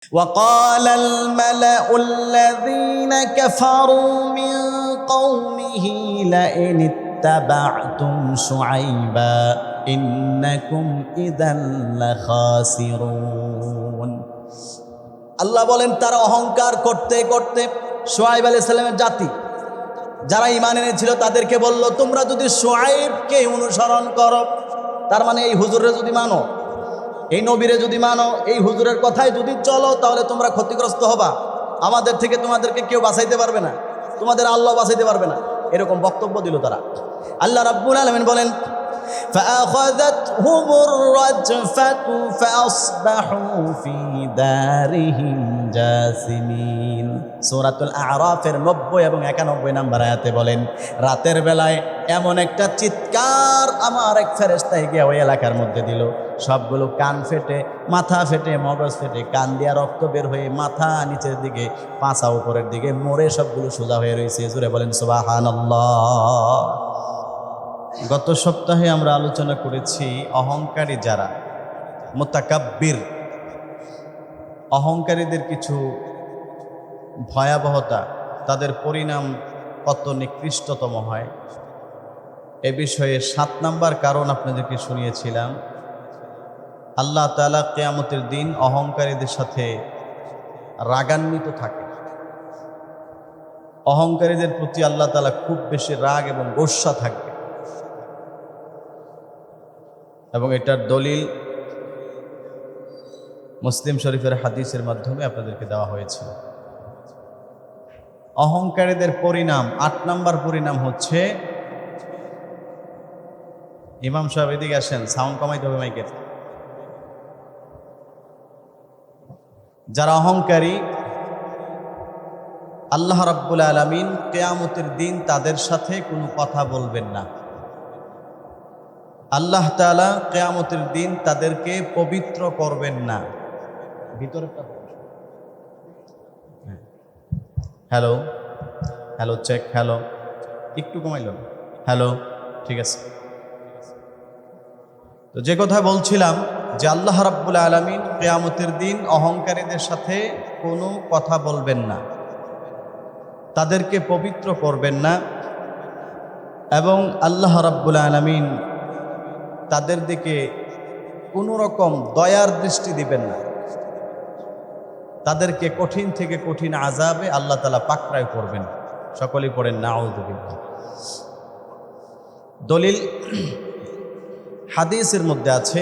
وقال الملأ الذين كفروا من قومه لئن اتبعتم شعيبا إنكم إذا لخاسرون। আল্লাহ বলেন তারা অহংকার করতে করতে শুআয়ব আলাইহিস সালামের জাতি যারা ঈমান এনেছিল তাদেরকে বলল, তোমরা যদি শুআয়বকে অনুসরণ করো, তার মানে এই হুজুরে যদি মানো, এই নবীরে যদি মানো, এই হুজুরের কথায় যদি চলো, তাহলে তোমরা ক্ষতিগ্রস্ত হবা। আমাদের থেকে তোমাদেরকে কেউ বাঁচাইতে পারবে না, তোমাদের আল্লাহ বাঁচাইতে পারবে না। এরকম বক্তব্য দিল তারা। আল্লাহ রাব্বুল আলামিন বলেন, فأخذتهم الرجفة فأصبحوا في دارهم جاثمين। সূরাতুল আরাফের 90 এবং 91 নম্বর আয়াতে বলেন, রাতের বেলায় এমন একটা চিৎকার আমার এক ফেরেশতায় গিয়ে ওই এলাকার মধ্যে দিল, সবগুলো কান ফেটে, মাথা ফেটে, মগজ ফেটে, কান দিয়া রক্ত বের হয়ে, মাথা নিচের দিকে, পাছা উপরের দিকে, মরে সবগুলো সোজা হয়ে রয়েছে। জোরে বলেন সুবহানাল্লাহ। গত সপ্তাহে আমরা আলোচনা করেছি অহংকারী যারা, মুতাকাব্বির, অহংকারীদের কিছু ভয়াবহতা, তাদের পরিণাম কত নিকৃষ্টতম হয়। এ বিষয়ে 7 নম্বর কারণ আপনাদেরকে শুনিয়েছিলাম। আল্লাহ তাআলা কিয়ামতের দিন অহংকারীদের সাথে রাগান্বিত থাকে। অহংকারীদের প্রতি আল্লাহ তাআলা খুব বেশি রাগ এবং গোস্বা থাকবে, এবং এটার দলিল মুসলিম শরীফের হাদিসের মাধ্যমে আপনাদেরকে দেওয়া হয়েছে। অহংকারীদের পরিণাম, 8 নম্বর পরিণাম হচ্ছে, ইমাম সাহেব এদিকে আসেন, সাউন্ড কমাইতে হবে মাইকের। যারা অহংকারী, আল্লাহ রাব্বুল আলামিন কিয়ামতের দিন তাদের সাথে কোনো কথা বলবেন না। আল্লাহ তাআলা কিয়ামতের দিন তাদেরকে পবিত্র করবেন না। ভিতরেরটা হ্যালো হ্যালো, চেক, হ্যালো, একটু কমাইল, হ্যালো, ঠিক আছে। তো যে কথা বলছিলাম, যে আল্লাহ রাব্বুল আলামিন কিয়ামতের দিন অহংকারীদের সাথে কোনো কথা বলবেন না, তাদেরকে পবিত্র করবেন না, এবং আল্লাহ রাব্বুল আলামিন তাদের দিকে কোনো রকম দয়ার দৃষ্টি দিবেন না। তাদেরকে কঠিন থেকে কঠিন আযাবে আল্লাহ তাআলা পাকড়ায় করবেন। সকলেই পড়েন নাউযু বিল্লাহ। দলিল হাদিসের মধ্যে আছে,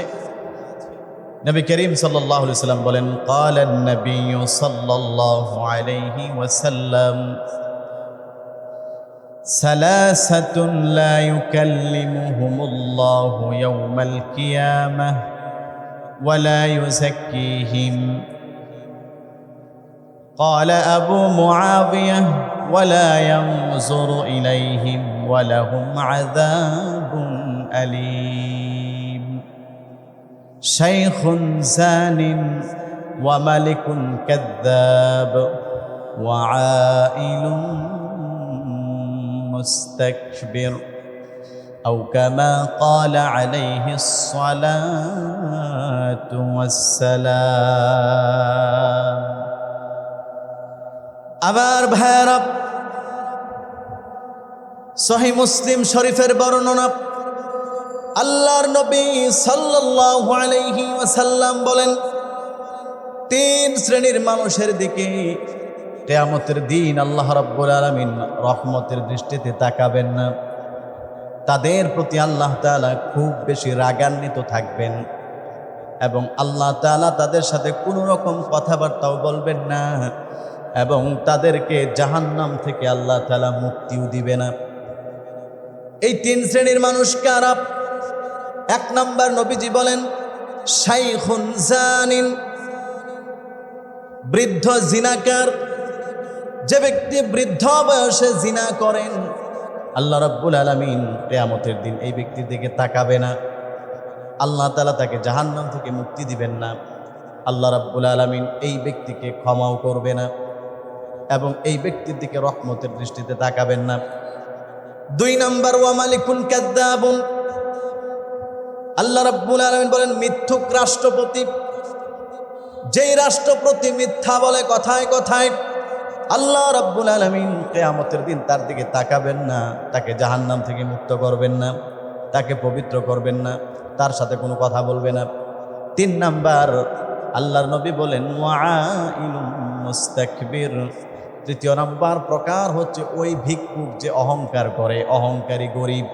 নবী করিম সাল্লাল্লাহু আলাইহি ওয়াসাল্লাম বলেন, ক্বালান নবিয়্যু সাল্লাল্লাহু আলাইহি ওয়াসাল্লাম, সালাসাতুন লা ইউকাল্লিমুহুমুল্লাহু ইয়াওমাল কিয়ামাহ ওয়া লা ইউযাক্কিহিম। قال أبو معاوية ولا ينظر إليهم ولهم عذاب أليم شيخ زان وملك كذاب وعائل مستكبر أو كما قال عليه الصلاة والسلام। আমার ভাইরা, সহিহ মুসলিম শরীফের বর্ণনা, আল্লাহর নবী সাল্লাল্লাহু আলাইহি ওয়াসাল্লাম বলেন, 3 শ্রেণীর মানুষের দিকে কিয়ামতের দিন আল্লাহ রাব্বুল আলামিন রহমতের দৃষ্টিতে তাকাবেন না। তাদের প্রতি আল্লাহ তাআলা খুব বেশি রাগান্বিত থাকবেন, এবং আল্লাহ তাআলা তাদের সাথে কোনো রকম কথাবার্তাও বলবেন না, এবং তাদেরকে জাহান্নাম থেকে আল্লাহ তাআলা মুক্তিও দিবে না। এই 3 শ্রেণীর মানুষ কারা? 1 নম্বর নবীজি বলেন, শাইখুন জানিন, বৃদ্ধ জিনাকার। যে ব্যক্তি বৃদ্ধ বয়সে জিনা করেন, আল্লাহ রাব্বুল আলামিন কিয়ামতের দিন এই ব্যক্তির দিকে তাকাবে না, আল্লাহ তাআলা তাকে জাহান্নাম থেকে মুক্তি দিবেন না, আল্লাহ রাব্বুল আলামিন এই ব্যক্তিকে ক্ষমাও করবে না, এবং এই ব্যক্তির দিকে রহমতের দৃষ্টিতে তাকাবেন না। 2 নম্বর, ওয়া মালিকুন কাযযাবুন, আল্লাহ রাব্বুল আলামিন বলেন মিথ্যুক রাষ্ট্রপতি। যেই রাষ্ট্রপতি মিথ্যা বলে কথায় কথায়, আল্লাহ রাব্বুল আলামিন কিয়ামতের দিন তার দিকে তাকাবেন না, তাকে জাহান্নাম থেকে মুক্ত করবেন না, তাকে পবিত্র করবেন না, তার সাথে কোনো কথা বলবে না। 3 নাম্বার, আল্লাহর নবী বলেন ওয়াইলুম মুস্তাকবির। 3য় নাম্বার প্রকার হচ্ছে ওই ভিক্ষুক যে অহংকার করে, অহংকারী গরিব।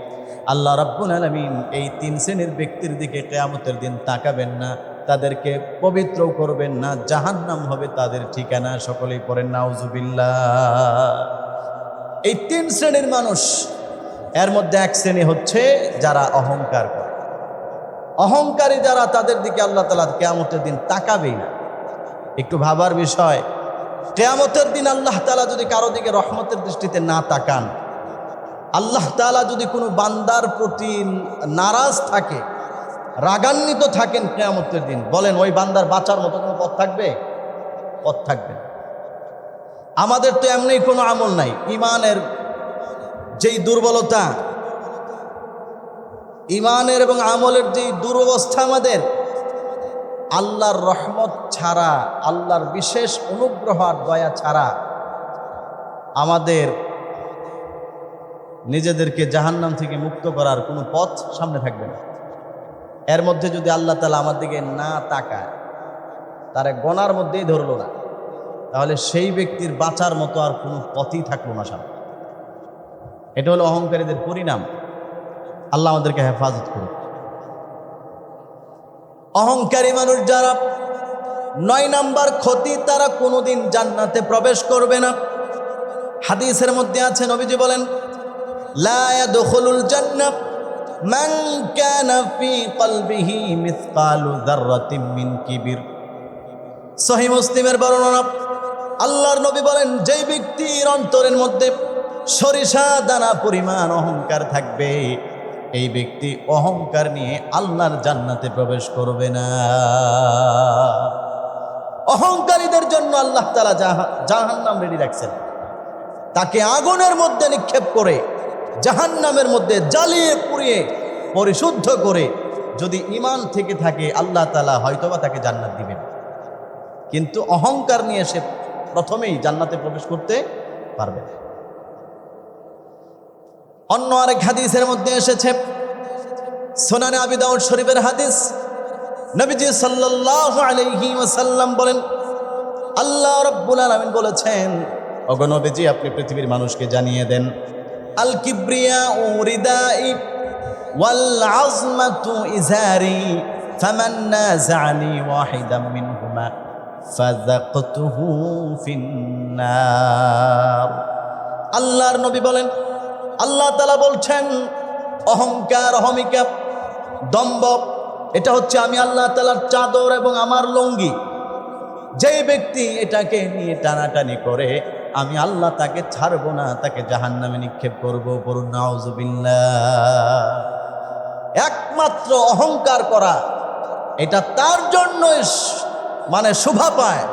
আল্লাহ রাব্বুল আলামিন এই 3 শ্রেণীর ব্যক্তির দিকে কিয়ামতের দিন তাকাবেন না, তাদেরকে পবিত্র করবেন না, জাহান্নাম হবে তাদের ঠিকানা। সকলেই পড়েন নাউজুবিল্লাহ। এই 3 শ্রেণীর মানুষ, এর মধ্যে এক শ্রেণী হচ্ছে যারা অহংকার করে। অহংকারী যারা, তাদের দিকে আল্লাহ তাআলা কিয়ামতের দিন তাকাবেই না। একটু ভাবার বিষয়, কিয়ামতের দিন আল্লাহ তাআলা যদি কারো দিকে রহমতের দৃষ্টিতে না তাকান, আল্লাহ তাআলা যদি কোনো বান্দার প্রতি নারাজ থাকে, রাগান্বিত থাকেন কিয়ামতের দিন, বলেন ওই বান্দার বাঁচার মতো কোনো পথ থাকবে? পথ থাকবে না। আমাদের তো এমনি কোনো আমল নাই। ইমানের যেই দুর্বলতা, ইমানের এবং আমলের যেই দুরবস্থা আমাদের, আল্লাহর রহমত ছাড়া, আল্লাহর বিশেষ অনুগ্রহ আর দয়া ছাড়া আমাদের নিজেদেরকে জাহান্নাম থেকে মুক্ত করার কোনো পথ সামনে থাকবে না। এর মধ্যে যদি আল্লাহ তাআলা আমার দিকে না তাকায়, তার গোনার মধ্যেই ধরলো না, তাহলে সেই ব্যক্তির বাঁচার মতো আর কোনো পথই থাকলো না সামনে। এটা হলো অহংকারীদের পরিণাম। আল্লাহ আমাদেরকে হেফাজত করুন। অহংকারী মানুষ যারা, 9 নাম্বার ক্ষতি, তারা কোনোদিন জান্নাতে প্রবেশ করবে না। হাদিসের মধ্যে আছে, নবীজি বলেন লা ইয়াদখুলুল জান্নাহ মান কানা ফি কলবিহি মিসকালু যাররাতিন মিন কিবির। সহিহ মুসলিমের বর্ণনা। আল্লাহর নবী বলেন, যেই ব্যক্তির অন্তরের মধ্যে সরিষা দানা পরিমাণ অহংকার থাকবে, এই ব্যক্তি অহংকার নিয়ে আল্লাহর জান্নাতে প্রবেশ করবে না। অহংকারীদের জন্য আল্লাহ তাআলা জাহান্নাম রেডি রাখছেন। তাকে আগুনের মধ্যে নিক্ষেপ করে, জাহান্নামের মধ্যে জ্বালিয়ে পুড়িয়ে পরিশুদ্ধ করে, যদি ঈমান থেকে থাকে আল্লাহ তাআলা হয়তোবা তাকে জান্নাত দিবেন। কিন্তু অহংকার নিয়ে সে প্রথমেই জান্নাতে প্রবেশ করতে পারবে না। অন্য আরেক হাদিসের মধ্যে এসেছে, সুনানে আবি দাউদ শরীফের হাদিস, নবীজি সাল্লাল্লাহু আলাইহি ওয়াসাল্লাম বলেন, আল্লাহ রাব্বুল আলামিন বলেছেন, ওগো নবীজি আপনি পৃথিবীর মানুষকে জানিয়ে দেন, আল কিবরিয়াউ রিদাই ওয়াল আযমাতু ইজারি ফামান নাযানি ওয়াহিদাম মিনহুমা ফাযাকতুহু ফিন্নার। আল্লাহর নবী বলেন, আল্লাহ তাআলা বলছেন, অহংকার, অহমিকা, দম্ভ, এটা হচ্ছে আমি আল্লাহ তাআলার চাদর এবং আমার লুঙ্গি। যেই ব্যক্তি এটাকে নিয়ে টানাটানি করে, আমি আল্লাহ তাকে ছাড়বো না, তাকে জাহান্নামে নিক্ষেপ করবো। পড়ুন নাউজুবিল্লাহ। একমাত্র অহংকার করা, এটা তার জন্য মানে শোভা পায়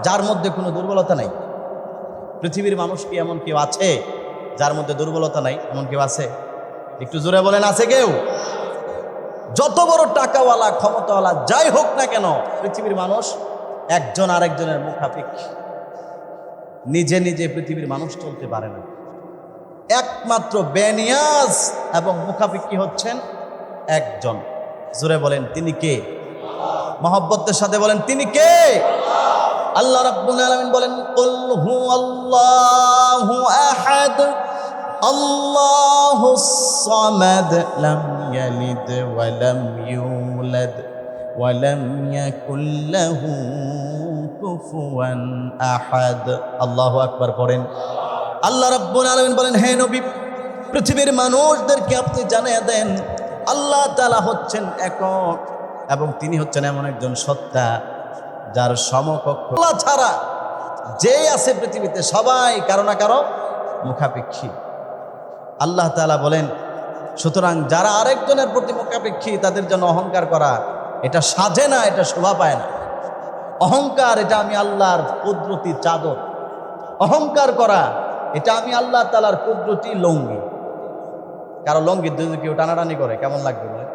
যার মধ্যে কোনো দুর্বলতা নাই। পৃথিবীর মানুষ কি এমন কেউ আছে যার মধ্যে দুর্বলতা নাই? এমন কেউ আছে? একটু জোরে বলেন, আছে কেউ? যত বড় টাকাওয়ালা, ক্ষমতাওয়ালা যাই হোক না কেন, পৃথিবীর মানুষ একজন আরেকজনের মুখাপেক্ষী। নিজে নিজে পৃথিবীর মানুষ চলতে পারে না। একমাত্র বেনিয়াজ এবং মুখাপেক্ষী হচ্ছেন একজন। জোরে বলেন, তিনি কে? মহব্বতের সাথে বলেন, তিনি কে? আল্লাহ রাব্বুল আলামিন বলেন, কুল হুয়াল্লাহু আহাদ আল্লাহুস সামাদ লাম ইয়ালিদ ওয়া লাম ইউলাদ ওয়া লাম ইয়াকুল লাহু কুফুয়ান আহাদ। আল্লাহু আকবার পড়েন। আল্লাহ রাব্বুল আলামিন বলেন, হে নবী, পৃথিবীর মানুষদেরকে আপনি জানিয়ে দেন, আল্লাহ তাআলা হচ্ছেন একক এবং তিনি হচ্ছেন এমন একজন সত্তা যার সমকক্ষ আল্লাহ ছাড়া যে আছে পৃথিবীতে সবাই কারো না কারো মুখাপেক্ষী। আল্লাহ তাআলা বলেন, সুতরাং যারা আরেকজনের প্রতি মুখাপেক্ষী, তাদের জন্য অহংকার করা এটা সাজে না, এটা শোভা পায় না। অহংকার এটা আমি আল্লাহর কুদরতি চাদর। অহংকার করা এটা আমি আল্লাহ তাআলার কুদরতি লুঙ্গি। কারো লুঙ্গি যদি কেউ টানাটানি করে কেমন লাগবে বলে?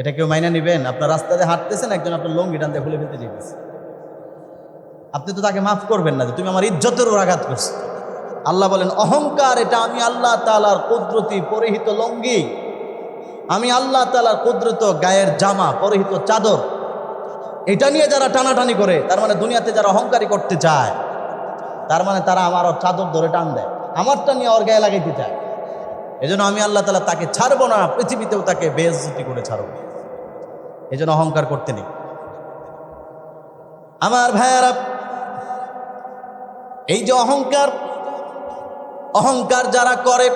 এটা কেউ মাইনা নিবেন? আপনার রাস্তাতে হাঁটতেছেন, একজন আপনার লঙ্গি টান দিয়ে খুলে ফেলতে চাইতেছে, আপনি তো তাকে মাফ করবেন না যে তুমি আমার ইজ্জতেরও আঘাত করছো। আল্লাহ বলেন অহংকার এটা আমি আল্লাহ তাআলার কুদরতি পরিহিত লঙ্গি, আমি আল্লাহ তাআলার কুদরত গায়ের জামা পরিহিত চাদর, এটা নিয়ে যারা টানাটানি করে তার মানে দুনিয়াতে যারা অহংকারী করতে চায় তার মানে তারা আমার চাদর ধরে টান দেয়, আমারটা নিয়ে ওর গায়ে লাগাইতে চায়। এজন্য আমি আল্লাহ তাআলা তাকে ছাড়বো না, পৃথিবীতেও তাকে বেইজ্জতি করে ছাড়বো। এজন্য অহংকার করতে নেই। আমার ভাইয়ারা, এই যে অহংকার যারা করে,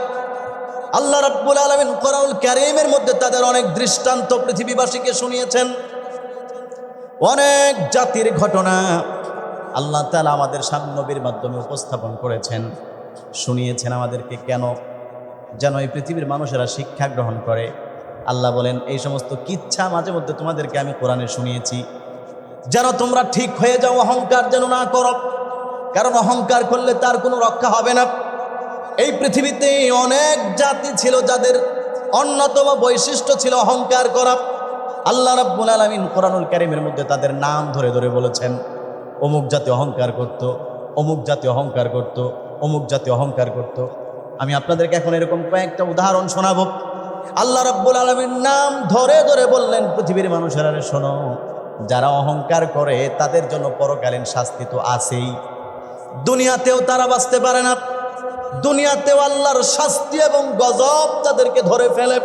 আল্লাহ রাব্বুল আলামিন কোরআনুল কারীমের মধ্যে তাদের অনেক দৃষ্টান্ত পৃথিবীবাসীকে শুনিয়েছেন, অনেক জাতির ঘটনা আল্লাহ তাআলা আমাদের সামনে নবীর মাধ্যমে উপস্থাপন করেছেন, শুনিয়েছেন আমাদেরকে। কেন? যেন এই পৃথিবীর মানুষেরা শিক্ষা গ্রহণ করে। আল্লাহ বলেন এই সমস্ত কিচ্ছা মাঝে মধ্যে তোমাদেরকে আমি কোরআনে শুনিয়েছি যেন তোমরা ঠিক হয়ে যাও, অহংকার যেন না করো, কারণ অহংকার করলে তার কোনো রক্ষা হবে না। এই পৃথিবীতে অনেক জাতি ছিল যাদের অন্যতম বৈশিষ্ট্য ছিল অহংকার করা। আল্লাহ রাব্বুল আলামিন কোরআনুল কারীমের মধ্যে তাদের নাম ধরে ধরে বলেছেন, অমুক জাতি অহংকার করত, অমুক জাতি অহংকার করত, অমুক জাতি অহংকার করত। আমি আপনাদেরকে এখন এরকম কয়েকটা উদাহরণ শোনাবো। আল্লাহ রাব্বুল আলামিন নাম ধরে ধরে বললেন, পৃথিবীর মানুষেরা শোনো, যারা অহংকার করে তাদের জন্য পরকালীন শাস্তি তো আছেই, দুনিয়াতেও তারা বাঁচতে পারে না, দুনিয়াতেও আল্লাহর শাস্তি এবং গজব তাদেরকে ধরে ফেলে।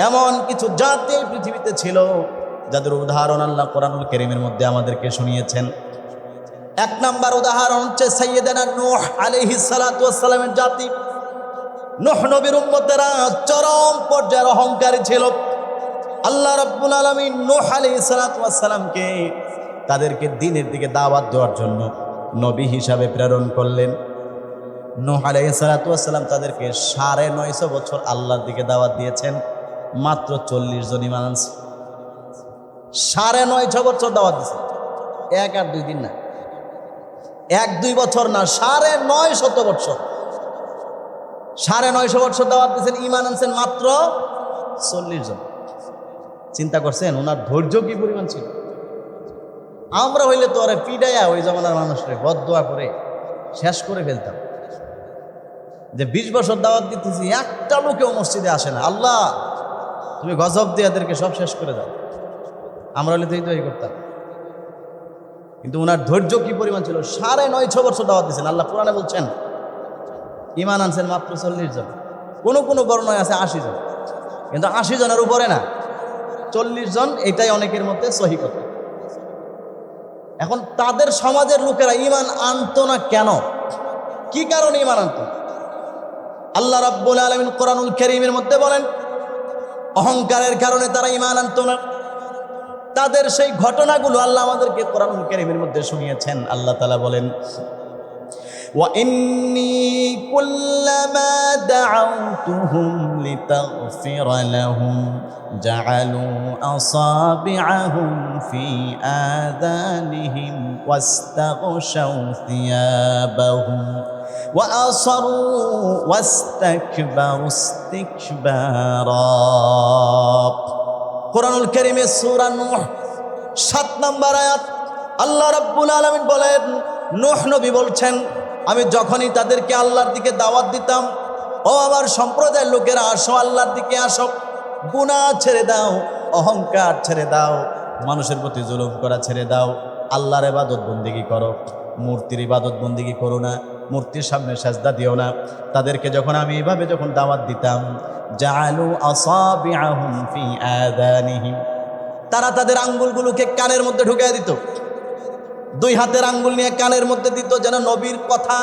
এমন কিছু জাতি এই পৃথিবীতে ছিল যাদের উদাহরণ আল্লাহ কোরআনুল কারীমের মধ্যে আমাদেরকে শুনিয়েছেন। এক নাম্বার উদাহরণ হচ্ছে সাইয়েদানা নূহ আলাইহিস সালাতু ওয়াস সালামের জাতি। নূহ নবীর উম্মতেরা চরম পর্যায়ের অহংকারী ছিল। আল্লাহ রাব্বুল আলামিন নূহ আলাইহিস সালাতু ওয়াস সালামকে তাদেরকে দ্বীনের দিকে দাওয়াত দেওয়ার জন্য নবী হিসাবে প্রেরণ করলেন। নূহ আলাইহিস সালাতু ওয়াস সালাম তাদেরকে ৯৫০ বছর আল্লাহর দিকে দাওয়াত দিয়েছেন, মাত্র ৪০ জন ঈমান আনছে। ৯৫০ বছর দাওয়াত দিয়েছেন, এক আর দুই দিন না, ১-২ বছর না, ৯৫০ বছর, ৯৫০ বছর দাওয়াত দিয়েছেন, ঈমান আনছেন মাত্র ৪০ জন। চিন্তা করছেন ওনার ধৈর্য কি পরিমাণ ছিল? আমরা হইলে তো আরে পিডাইয়া ওই জমানার মানুষরে বদদোয়া করে শেষ করে ফেলতাম, যে ২০ বছর দাওয়াত দিতেছি একটা লোকেও মসজিদে আসে না, আল্লাহ তুমি গজব দিয়ে এদেরকে সব শেষ করে দাও। আমরা হলে তো এই করতাম। কিন্তু ওনার ধৈর্য কি পরিমাণ ছিল! ৯৫০ বছর দাওয়াত দিয়েছেন। আল্লাহ কোরআনে বলছেন ঈমান আনছেন মাত্র ৪০ জন। কোনো বর্ণনায় আছে ৮০ জন, কিন্তু ৮০ জনের উপরে না, ৪০ জন, এটাই অনেকের মধ্যে সহিহ কথা। এখন তাদের সমাজের লোকেরা ঈমান আনতো না কেন? কি কারণে ঈমান আনতো? আল্লাহ রাব্বুল আলামিন কোরআনুল কারীমের মধ্যে বলেন অহংকারের কারণে তারা ঈমান আনতো না। তাদের সেই ঘটনাগুলো আল্লাহ আমাদেরকে কোরআনুল কারীমের মধ্যে শুনিয়েছেন। আল্লাহ তাআলা বলেন وَإِنِّي كُلَّمَا دَعَوْتُهُمْ لِتَغْفِرَ لَهُمْ جَعَلُوا أَصَابِعَهُمْ فِي آذَانِهِمْ وَاسْتَغْشَوْا ثِيَابَهُمْ وَأَصَرُّوا وَاسْتَكْبَرُوا اسْتِكْبَارًا। কোরআনুল কারীমে সূরা নূহ ৭ নম্বর আয়াত। আল্লাহ রাব্বুল আলামিন বলেন, নূহ নবী বলছেন, আমি যখনই তাদেরকে আল্লাহর দিকে দাওয়াত দিতাম, ও আমার সম্প্রদায়ের লোকেরা আসো, আল্লাহর দিকে আসো, গুনাহ ছেড়ে দাও, অহংকার ছেড়ে দাও, মানুষের প্রতি জুলুম করা ছেড়ে দাও, আল্লাহর ইবাদত বন্দেগী করো, মূর্তির ইবাদত বন্দেগী করো না, মূর্তির সামনে সাজদা দিও না। তাদেরকে যখন আমি এইভাবে যখন দাওয়াত দিতাম, জাআলু আসাবিআহুম ফি আযানিহিম, তারা তাদের আঙ্গুলগুলোকে কানের মধ্যে ঢুকিয়ে দিত, দুই হাতের আঙ্গুল নিয়ে কানের মধ্যে দিত, যেন নবীর কথা,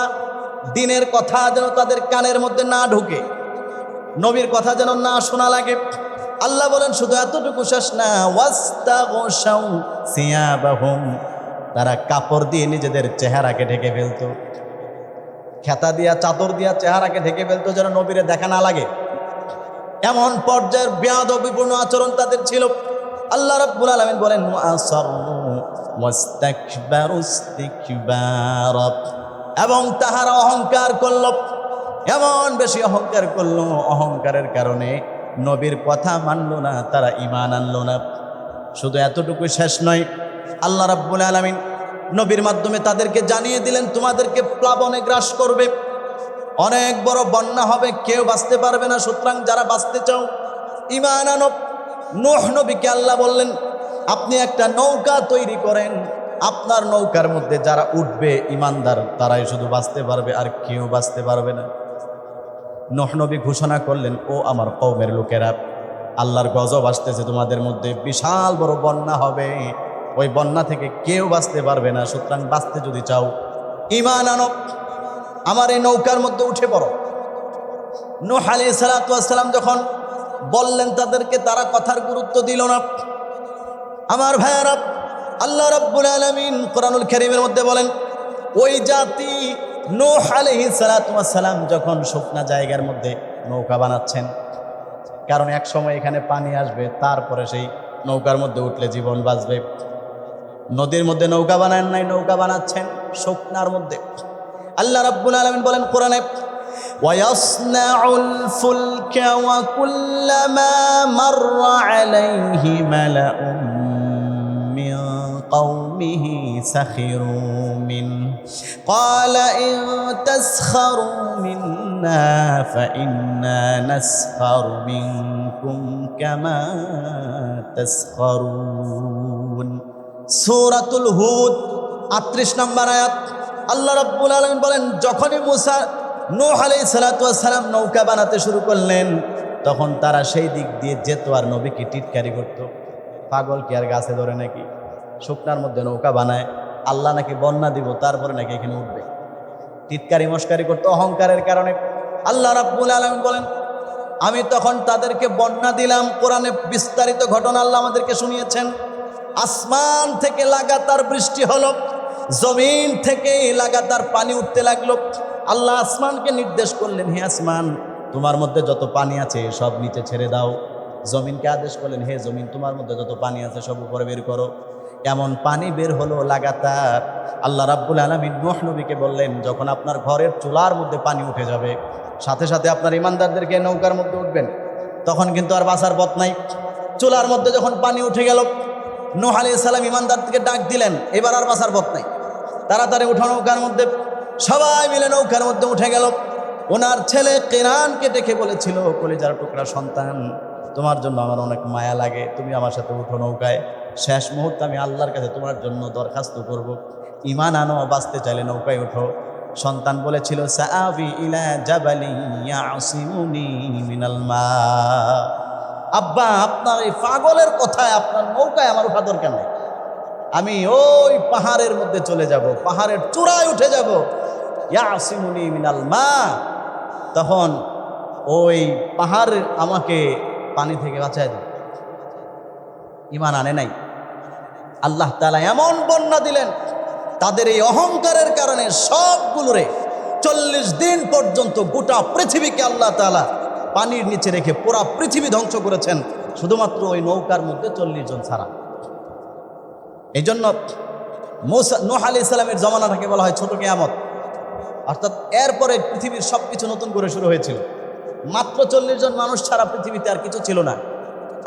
দ্বীনের কথা যেন তাদের কানের মধ্যে না ঢুকে, নবীর কথা যেন না শোনা লাগে। আল্লাহ বলেন শুধু এতটুকু শেষ না, ওয়াস্তাগশাউ সিয়াবাহুম, তারা কাপড় দিয়ে নিজেদের চেহারাকে ঢেকে ফেলতো, খেতা দিয়া চাদর দিয়া চেহারাকে ঢেকে ফেলতো যেন নবীরে দেখা না লাগে। এমন পর্যায়ের বেয়াদবিপূর্ণ আচরণ তাদের ছিল। আল্লাহ রাব্বুল আলামিন বলেন ওয়াসারু ওয়াস্তাকবারু ইস্তিকবারা, এবং তাহারা অহংকার করল, এমন বেশি অহংকার করল, অহংকারের কারণে নবীর কথা মানলো না, তারা ঈমান আনলো না। শুধু এতটুকু শেষ নয়, আল্লাহ রাব্বুল আলামিন নবীর মাধ্যমে তাদেরকে জানিয়ে দিলেন তোমাদেরকে প্লাবনে গ্রাস করবে, অনেক বড় বন্যা হবে, কেউ বাঁচতে পারবে না। সুতরাং যারা বাঁচতে চাও ঈমান আনো। নূহ নবীকে আল্লাহ বললেন আপনি একটা নৌকা তৈরি করেন, আপনার নৌকার মধ্যে যারা উঠবে ঈমানদার তারাই শুধু বাঁচতে পারবে, আর কেউ বাঁচতে পারবে না। নূহ নবী ঘোষণা করলেন, ও আমার কওমের লোকেরা, আল্লাহর গজব আসতেছে, তোমাদের মধ্যে বিশাল বড় বন্যা হবে, ওই বন্যা থেকে কেউ বাঁচতে পারবে না। সুতরাং বাঁচতে যদি চাও ঈমান আনো, আমার এই নৌকার মধ্যে উঠে পড়ো। নূহ আলাইহিস সালাতু ওয়াস সালাম যখন বললেন তাদেরকে, তারা কথার গুরুত্ব দিল না। আমার ভাইয়েরা, আল্লাহ রাব্বুল আলামিন কোরআনুল কারীমের মধ্যে বলেন, ওই জাতি নূহ আলাইহিস সালাতু ওয়াস সালাম যখন শুকনা জায়গার মধ্যে নৌকা বানাচ্ছেন, কারণ এক সময় এখানে পানি আসবে, তারপরে সেই নৌকার মধ্যে উঠলে জীবন বাঁচবে। নদীর মধ্যে নৌকা বানান নাই, নৌকা বানাচ্ছেন শুকনার মধ্যে। আল্লাহ রাব্বুল আলামিন বলেন কোরআনে, ওয়ায়াসনাউল ফুলকা ওয়া কুল্লামা মাররা আলাইহি মালাউম মিন কওমিহি সাখিরু মিন ক্বালা ইন তাসখারু মিন্না ফাইন্না নাসখারু মিনকুম কামা তাসখারুন। সূরাতুল হুদ ৩৮ নম্বর আয়াত। আল্লাহ রাব্বুল আলামিন বলেন, যখনই মুসা নূহ আলাইহিস সালাতু ওয়াস সালাম নৌকা বানাতে শুরু করলেন, তখন তারা সেই দিক দিয়ে যেত আর নবীকে টিটকারি করত। পাগল কি আর গাছে ধরে নাকি? শুকনার মধ্যে নৌকা বানায়, আল্লাহ নাকি বন্যা দিব, তারপরে নাকি এখানে উঠবে। টিটকারি মস্কারি করতো অহংকারের কারণে। আল্লাহ রাব্বুল আলামিন বলেন, আমি তখন তাদেরকে বন্যা দিলাম। কোরআনে বিস্তারিত ঘটনা আল্লাহ আমাদেরকে শুনিয়েছেন। আসমান থেকে লাগাতার বৃষ্টি হলো, জমিন থেকে লাগাতার পানি উঠতে লাগলো। আল্লাহ আসমানকে নির্দেশ করলেন, হে আসমান, তোমার মধ্যে যত পানি আছে সব নিচে ছেড়ে দাও। জমিনকে আদেশ করলেন, হে জমিন, তোমার মধ্যে যত পানি আছে সব উপরে বের করো। এমন পানি বের হলো লাগাতার। আল্লাহ রাব্বুল আলামিন নূহ নবীকে বললেন, যখন আপনার ঘরের চুলার মধ্যে পানি উঠে যাবে, সাথে সাথে আপনার ঈমানদারদেরকে নৌকার মধ্যে উঠবেন, তখন কিন্তু আর বাঁচার পথ নাই। চুলার মধ্যে যখন পানি উঠে গেল, নূহ আলাইহিস সালাম ঈমানদারদেরকে ডাক দিলেন, এবার আর বাঁচার পথ নাই, তাড়াতাড়ি উঠো নৌকার মধ্যে। সবাই মিলে নৌকার মধ্যে উঠে গেল। ওনার ছেলে কেনানকে ডেকে বলেছিল, কলিজার টুকরা সন্তান, তোমার জন্য আমার অনেক মায়া লাগে, তুমি আমার সাথে উঠো নৌকায়। শেষ মুহূর্তে আমি আল্লাহর কাছে তোমার জন্য দরখাস্ত করব, ঈমান আনো, বাঁচতে চাইলে নৌকায় উঠো। সন্তান বলেছিল, সাআবি ইলা জাবালি ইয়াসিমুনি মিনাল মা। আব্বা, আপনার এই পাগলের কথায় আপনার নৌকায় আমার উঠা দরকার নেই, আমি ওই পাহাড়ের মধ্যে চলে যাব, পাহাড়ের চূড়ায় উঠে যাব। ইয়াসিমুনি মিনাল মা। তখন ওই পাহাড় আমাকে পানি থেকে বাঁচায় দেবে। ঈমান আনে নাই। আল্লাহ তাআলা এমন বন্যা দিলেন, তাদের এই অহংকারের কারণে সবগুলোরে 40 দিন পর্যন্ত গোটা পৃথিবীকে আল্লাহ তাআলা পানির নিচে রেখে পুরা পৃথিবী ধ্বংস করেছেন, শুধুমাত্র ওই নৌকার মধ্যে 40 জন ছাড়া। এই জন্য নূহ আলাইহিস সালামের জমানাটাকে বলা হয় ছোট কিয়ামত। অর্থাৎ এরপরে পৃথিবীর সব কিছু নতুন করে শুরু হয়েছিল। মাত্র 40 জন মানুষ ছাড়া পৃথিবীতে আর কিছু ছিল না।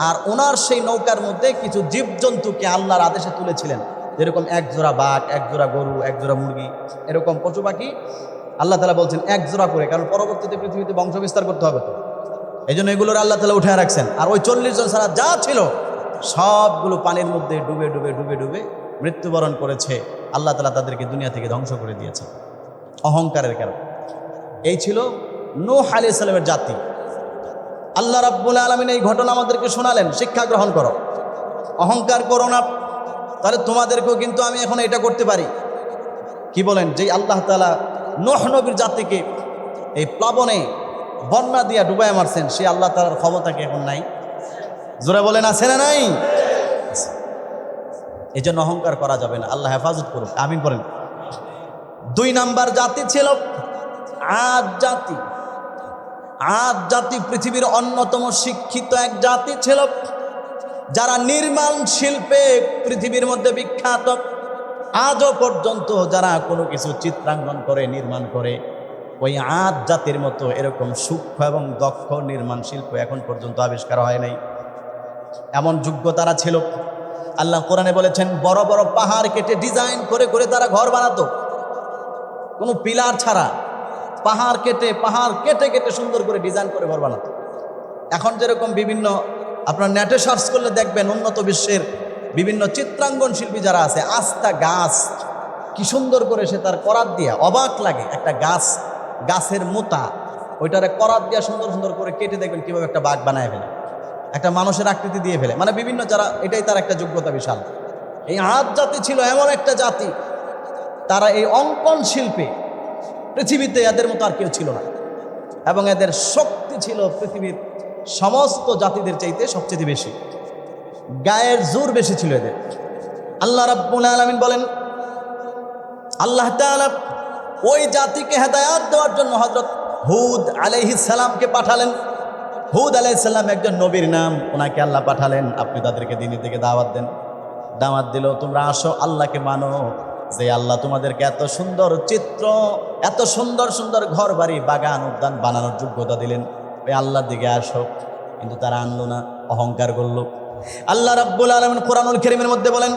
আর ওনার সেই নৌকার মধ্যে কিছু জীবজন্তুকে আল্লাহর আদেশে তুলেছিলেন, যেরকম এক জোড়া বাঘ, এক জোড়া গরু, এক জোড়া মুরগি, এরকম পশু পাখি আল্লাহ তাআলা বলছেন এক জোড়া করে, কারণ পরবর্তীতে পৃথিবীতে বংশ বিস্তার করতে হবে তো। এই জন্য এগুলোর আল্লাহ তাআলা উঠে রাখছেন। আর ওই 40 জন ছাড়া যা ছিল সবগুলো পানির মধ্যে ডুবে ডুবে ডুবে ডুবে মৃত্যুবরণ করেছে। আল্লাহ তাআলা তাদেরকে দুনিয়া থেকে ধ্বংস করে দিয়েছে অহংকারের কারণে। এই ছিল নূহ আলাইহিস সালামের জাতি। আল্লাহ রাব্বুল আলামিন এই ঘটনা আমাদেরকে শোনালেন, শিক্ষা গ্রহণ করো, অহংকার করো না, তাহলে তোমাদেরকেও কিন্তু আমি এখন এটা করতে পারি। কি বলেন, যে আল্লাহ তাআলা নূহ নবীর জাতিকে এই প্লাবনে বন্যা দিয়া ডুবাই মারছেন, সে আল্লাহ তাআলার ক্ষমতা কি এখন নাই? জোরে বলেন, আছে না নাই? এই জন্য অহংকার করা যাবে না। আল্লাহ হেফাজত করুক, আমিন বলেন। 2 নাম্বার জাতি ছিল আদ জাতি। আদ জাতি পৃথিবীর অন্যতম শিক্ষিত এক জাতি ছিল, যারা নির্মাণ শিল্পে পৃথিবীর মধ্যে বিখ্যাত। আজও পর্যন্ত যারা কোনো কিছু চিত্রাঙ্কন করে, নির্মাণ করে, ওই আদ জাতির মতো এরকম সূক্ষ্ম এবং দক্ষ নির্মাণ শিল্প এখন পর্যন্ত আবিষ্কার হয় নাই। এমন যোগ্য তারা ছিল। আল্লাহ কোরআনে বলেছেন, বড় বড় পাহাড় কেটে ডিজাইন করে করে তারা ঘর বানাতো, কোনো পিলার ছাড়া। পাহাড় কেটে কেটে সুন্দর করে ডিজাইন করে ঘর বানাতো। এখন যেরকম বিভিন্ন আপনার নেটে সার্চ করলে দেখবেন উন্নত বিশ্বের বিভিন্ন চিত্রাঙ্গন শিল্পী যারা আছে, আস্তা গাছ কি সুন্দর করে সে তার করাত দিয়া, অবাক লাগে একটা গাছের মোতা ওইটারে করাত দিয়া সুন্দর সুন্দর করে কেটে দেখবেন কিভাবে একটা বাঘ বানায় ফেলে, একটা মানুষের আকৃতি দিয়ে ফেলে। মানে বিভিন্ন যারা, এটাই তার একটা যোগ্যতা বিশাল। এই আদ জাতি ছিল এমন একটা জাতি, তারা এই অঙ্কন শিল্পে পৃথিবীতে এদের মতো আর কেউ ছিল না, এবং এদের শক্তি ছিল পৃথিবীর সমস্ত জাতিদের চাইতে সবচেয়ে বেশি, গায়ের জোর বেশি ছিল এদের। আল্লাহ রাব্বুল আলামিন বলেন, আল্লাহ তাআলা ওই জাতিকে হেদায়েত দেওয়ার জন্য হযরত হুদ আলাইহিস সালামকে পাঠালেন। হুদ আলাইহিস সালাম একজন নবীর নাম, ওনাকে আল্লাহ পাঠালেন, আপনি তাদেরকে দ্বীনের দিকে দাওয়াত দেন। দাওয়াত দিল, তোমরা আসো, আল্লাহকে মানো, যে আল্লাহ তোমাদেরকে এত সুন্দর চিত্র, এত সুন্দর সুন্দর ঘর বাড়ি বাগান উদ্যান বানানোর যোগ্যতা দিলেন, ওই আল্লাহর দিকে আসো। কিন্তু তারা আনলো না, অহংকার করলো। আল্লাহ রাব্বুল আলামিন কোরআনুল কারীমের মধ্যে বলেন,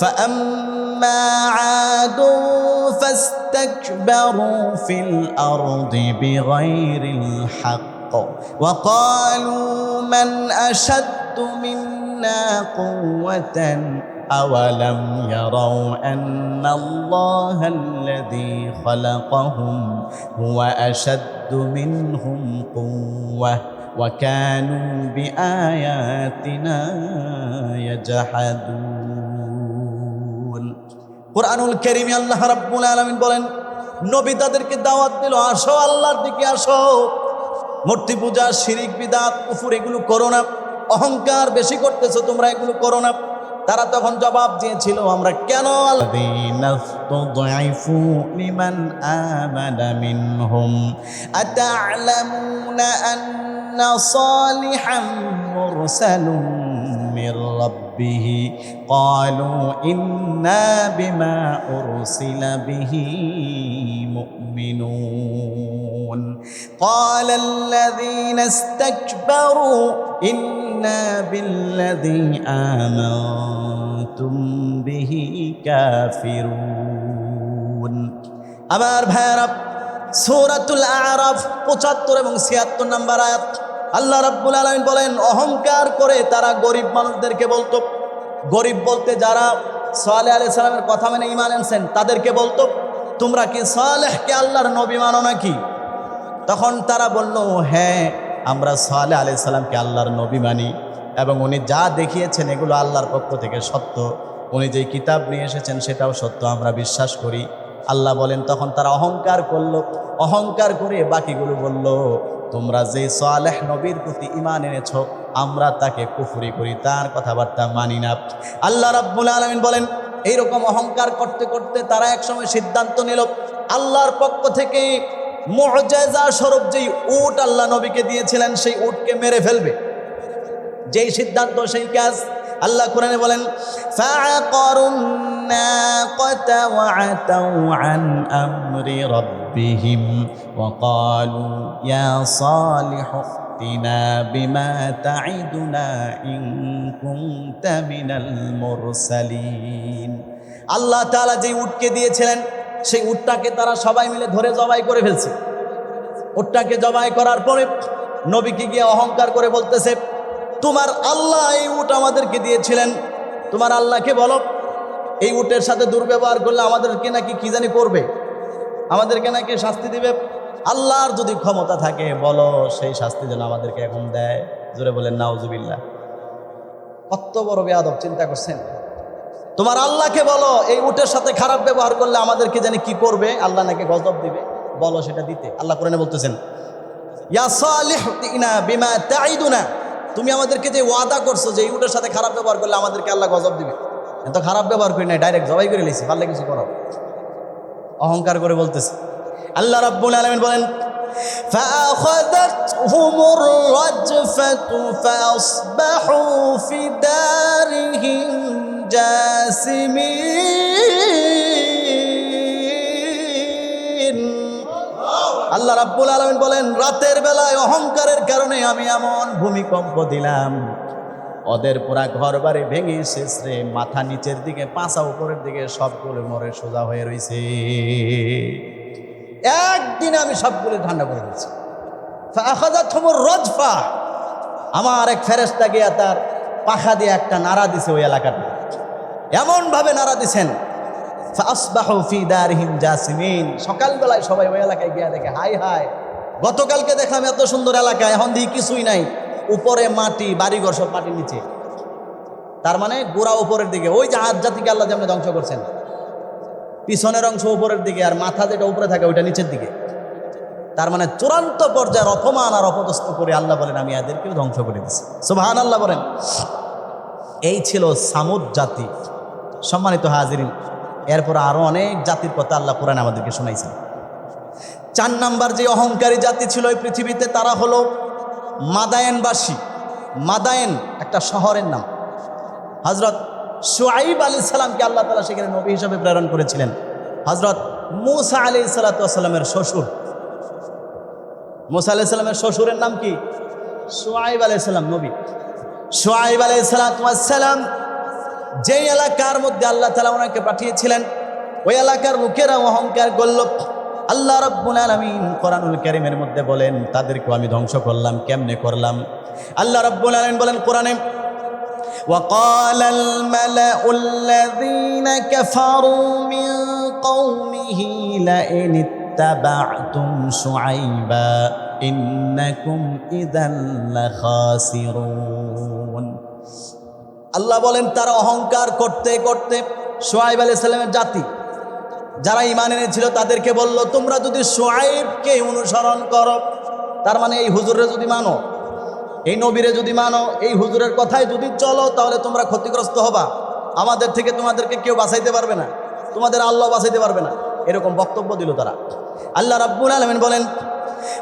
فأما عاد فاستكبروا في الأرض بغير الحق وقالوا من أشد منا قوة أولم يروا أن الله الذي خلقهم هو أشد منهم قوة وكانوا بآياتنا يجحدون। কুরআনুল কারীমে আল্লাহ রাব্বুল আলামিন বলেন, নবী তাদেরকে দাওয়াত দিল, আসো আল্লাহর দিকে আসো, মূর্তি পূজা, শিরিক, বিদআত, কুফর এগুলো করো না, অহংকার বেশি করতেছো তোমরা, এগুলো করো না। তারা তখন জবাব দিয়েছিল, আমরা কেন লিমান আমানা মিনহুম আতা'লামুনা আন্না সালিহাম মুরসালুম মির রাব্বিহি ক্বালু ইন্না বিমা উরসিলা বিহি মুমিনুন ক্বালাল্লাযীনা ইসতাকবারু ইন্না বিল্লাযী আমানতুম বিহি কাফিরুন। আমার ভাইরা, সূরাতুল আরাফ ৭৫ এবং ৭৬ নম্বর আয়াত, আল্লাহ রাব্বুল আলামিন বলেন, অহংকার করে তারা গরিব মানুষদেরকে বলতো, গরিব বলতে যারা সালেহ আলাইহিস সালামের কথা মেনে ঈমান আনছেন তাদেরকে বলতো, তোমরা কি সালেহকে আল্লাহর নবী মানো নাকি? তখন তারা বলল, হ্যাঁ, আমরা সালেহ আলাইহিস সালামকে আল্লাহর নবী মানি, এবং উনি যা দেখিয়েছেন এগুলো আল্লাহর পক্ষ থেকে সত্য, উনি যেই কিতাব নিয়ে এসেছেন সেটাও সত্য, আমরা বিশ্বাস করি। আল্লাহ বলেন, তখন তারা অহংকার করলো, অহংকার করে বাকিগুলো বলল, তোমরা যে সালেহ নবীর প্রতি ঈমান এনেছো আমরা তাকে কুফরি করি, তার কথাবার্তা মানি না। আল্লাহ রাব্বুল আলামিন বলেন, এইরকম অহংকার করতে করতে তারা একসময় সিদ্ধান্ত নিল, আল্লাহর পক্ষ থেকে মুআজিজা স্বরূপ যেই উট আল্লাহ নবীকে দিয়েছিলেন সেই উটকে মেরে ফেলবে। যেই সিদ্ধান্ত সেই কাজ। আল্লাহ কোরআনে বলেন, ফাআকারুন নাকাতা ওয়া আতাউ আন আমরি রাব্বিহিম ওয়া ক্বালু ইয়া সালিহু ইতিনা বিমা তাইদুনা ইন কুনতা মিনাল মুরসালিন। আল্লাহ তাআলা যে উটকে দিয়েছিলেন সেই উটটাকে তারা সবাই মিলে ধরে জবাই করে ফেলছে। উটটাকে জবাই করার পরে নবীকে গিয়ে অহংকার করে বলতেছে, তোমার আল্লাহ এই উট আমাদেরকে দিয়েছিলেন, তোমার আল্লাহকে বলো, এই উটের সাথে দুর্ব্যবহার করলে আমাদেরকে নাকি কি জানি করবে, আমাদেরকে নাকি শাস্তি দিবে। আল্লাহর যদি ক্ষমতা থাকে বলো সেই শাস্তি যেন আমাদেরকে এখন দেয়। জোরে বলেন নাউজুবিল্লাহ। কত বড় বেয়াদব, চিন্তা করছেন? তোমার আল্লাহকে বলো এই উটের সাথে খারাপ ব্যবহার করলে আমাদেরকে জানি কি করবে, আল্লাহ নাকি গজব দিবে, বলো সেটা দিতে। আল্লাহ কোরআনে বলতেছেন, ইয়া সালিহু ইতিনা বিমা তাইদুনা, তুমি আমাদেরকে যে ওয়াদা করছো যে এই উটের সাথে খারাপ ব্যবহার করলে আমাদেরকে আল্লাহ গজব দিবে, এত খারাপ ব্যবহার করি নাই, ডাইরেক্ট জবাই করে লিছি, পারলে কিছু করো। অহংকার করে বলতেছে। আল্লাহ রাব্বুল আলামিন বলেন, ফাআখাযাতহুমুর রাজফাতু ফাসবাহু ফি দারিহিম জাসিমিন। আল্লাহ রাব্বুল আলামিন বলেন, রাতের বেলায় অহংকারের কারণে আমি এমন ভূমিকম্প দিলাম, ওদের পুরা ঘর বাড়ি ভেঙে শেষরে, মাথা নিচের দিকে, পাছা উপরের দিকে, সবগুলো মরে সোজা হয়ে রয়েছে। একদিনে আমি সবগুলো ঠান্ডা করে দিয়েছি। ফাআখাযাতহুমুর রাজফা, আমার এক ফেরেশতা গিয়া তার পাখা দিয়ে একটা নাড়া দিছে ওই এলাকাটা, এমন ভাবে নাড়া দিছেন, ফাসবাহু ফি দারিহিম জাসিমিন, সকালবেলায় সবাই ওই এলাকায় গিয়া দেখে, হাই হাই, গতকালকে দেখলাম এত সুন্দর এলাকা, এখন দিয়ে কিছুই নাই, উপরে মাটি, বাড়িঘর সব মাটির নিচে। তার মানে গোড়া উপরের দিকে, ওই যে আদ জাতিকে আল্লাহ যেমন ধ্বংস করছেন, পিছনের অংশ উপরের দিকে আর মাথা যেটা উপরে থাকে ওইটা নিচের দিকে। তার মানে চূড়ান্ত পর্যায়ের অপমান আর অপদস্থ করে আল্লাহ বলেন, আমি এদেরকেও ধ্বংস করে দিচ্ছি। সুবহানাল্লাহ বলেন। এই ছিল সামুদ জাতি। সম্মানিত হাজিরিন, এরপর আরো অনেক জাতির কথা আল্লাহ কোরআনে আমাদেরকে শোনাইছেন। 4 নাম্বার যে অহংকারী জাতি ছিল এই পৃথিবীতে, তারা হলো মাদায়েনবাসী। মাদায়েন একটা শহরের নাম। হযরত শুআইব আলাইহিস সালামকে আল্লাহ তাআলা সেখানে নবী হিসেবে প্রেরণ করেছিলেন। হযরত মূসা আলাইহিস সালামের শ্বশুর, মূসা আলাইহিস সালামের শ্বশুরের নাম কি? শুআইব আলাইহিস সালাম, নবী শুআইব আলাইহিস সালাম যেই এলাকার মধ্যে আল্লাহ তাআলা ওনাকে পাঠিয়েছিলেন, ওই এলাকার লোকেরা অহংকার করল। আল্লাহ রাব্বুল আলামিন কোরআনুল কারীমের মধ্যে বলেন, তাদেরকে আমি ধ্বংস করলাম। কেমনে করলাম? আল্লাহ রাব্বুল আলামিন বলেন কোরআনে, وقال الملأ الذين كفروا من قومه لئن اتبعتم شعيبا إنكم إذا لخاسرون। আল্লাহ বলেন, তারা অহংকার করতে করতে শুআইব আলাইহিস সালামের জাতি যারা ঈমান এনেছিল তাদেরকে বলল, তোমরা যদি শুআইবকে অনুসরণ করো, তার মানে এই হুজুরে যদি মানো, এই নবীরে যদি মানো, এই হুজুরের কথায় যদি চলো, তাহলে তোমরা ক্ষতিগ্রস্ত হবা। আমাদের থেকে তোমাদেরকে কেউ বাঁচাইতে পারবে না, তোমাদের আল্লাহ বাঁচাইতে পারবে না, এরকম বক্তব্য দিল তারা। আল্লাহ রাব্বুল আলামিন বলেন,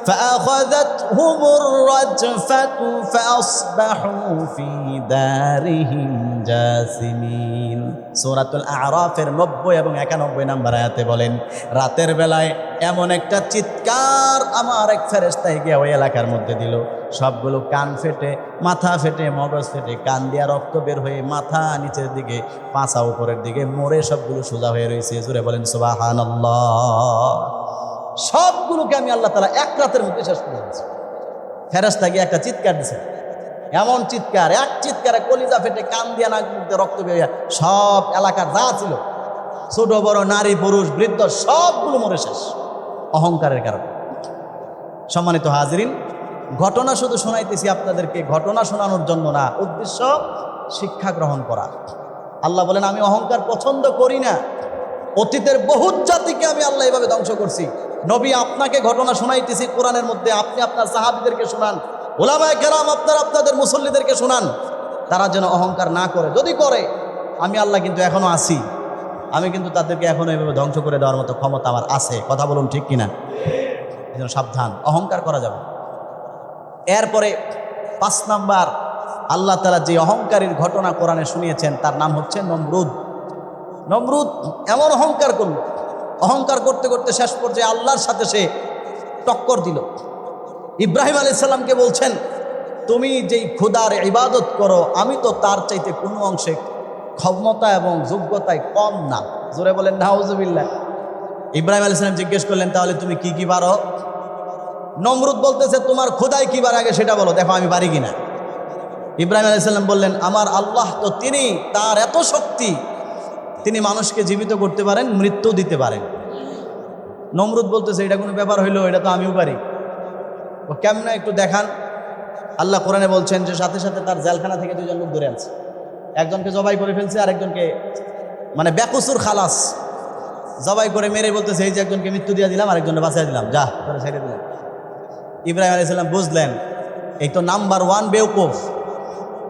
فأخذتهم الرجفة فأصبحوا في دارهم جاثمين। সূরাতুল আরাফের 90 এবং 91 নম্বর আয়াতে বলেন, রাতের বেলায় এমন একটা চিৎকার আমার এক ফেরেশতা গিয়ে ওই এলাকার মধ্যে দিল, সবগুলো কান ফেটে, মাথা ফেটে, মগজ ফেটে, কান দিয়া রক্ত বের হয়ে, মাথা নিচের দিকে, পাছা উপরের দিকে, মরে সবগুলো সোজা হয়ে রয়েছে। জোরে বলেন সুবহানাল্লাহ। সবগুলোকে আমি আল্লাহ তাআলা এক রাতের মধ্যে শেষ করে দিয়েছি। ফেরেশতা গিয়ে একটা চিৎকার দিছে, এমন চিৎকার, এক চিৎকারে কলিজা ফেটে, কান দিয়া নাক মুখে রক্ত বেরিয়ে, সব এলাকার যা ছিল, ছোট বড়, নারী পুরুষ বৃদ্ধ, সবগুলো মরে শেষ অহংকারের কারণে। সম্মানিত হাজিরিন, ঘটনা শুধু শোনাইতেছি আপনাদেরকে, ঘটনা শোনানোর জন্য না, উদ্দেশ্য শিক্ষা গ্রহণ করা। আল্লাহ বলেন, আমি অহংকার পছন্দ করি না। অতীতের বহুত জাতিকে আমি আল্লাহ এভাবে ধ্বংস করছি। নবী, আপনাকে ঘটনা শোনাইতেছি কোরআনের মধ্যে, আপনি আপনার সাহাবীদেরকে শোনান, ওলামায়ে কেরাম আপনারা আপনাদের মুসল্লিদেরকে শোনান, তারা যেন অহংকার না করে। যদি করে, আমি আল্লাহ কিন্তু এখনো আছি, আমি কিন্তু তাদেরকে এখনো এভাবে ধ্বংস করে দেওয়ার মতো ক্ষমতা আমার আছে। কথা বলুন ঠিক কিনা? যেন সাবধান, অহংকার করা যাবে। এরপরে 5 নাম্বার আল্লাহ তাআলা যে অহংকারীর ঘটনা কোরআনে শুনিয়েছেন, তার নাম হচ্ছে নমরুদ। নমরুদ এমন অহংকার করল, অহংকার করতে করতে শেষ পর্যায়ে আল্লাহর সাথে সে টক্কর দিল। ইব্রাহিম আলাইহিস সালামকে বলছেন, তুমি যেই খোদার ইবাদত করো, আমি তো তার চাইতে কোনো অংশে ক্ষমতা এবং যোগ্যতায় কম না। জোরে বলেন নাউজুবিল্লাহ। ইব্রাহিম আলাইহিস সালাম জিজ্ঞেস করলেন, তাহলে তুমি কি কি পারো? নমরুদ বলতেছে, তোমার খোদাই কি পারে আগে সেটা বলো, দেখো আমি পারি কিনা। ইব্রাহিম আলাইহিস সালাম বললেন, আমার আল্লাহ তো তিনি, তার এত শক্তি, তিনি মানুষকে জীবিত করতে পারেন, মৃত্যু দিতে পারেন। নমরুদ বলতেছে, এটা কোনো ব্যাপার হইলো, এটা তো আমিও পারি। ও কেমনে একটু দেখান। আল্লাহ কোরআনে বলছেন যে সাথে সাথে তার জেলখানা থেকে 2জন লোক ধরে আনছে, একজনকে জবাই করে ফেলছে, আরেকজনকে মানে বেকসুর খালাস জবাই করে মেরে বলতেছে, এই যে একজনকে মৃত্যু দিয়ে দিলাম, আরেকজনকে বাঁচিয়ে দিলাম, যা করে ছেড়ে দিলাম। ইব্রাহিম আলাইহিস সালাম বুঝলেন, এই তো নাম্বার 1 বেওকুফ।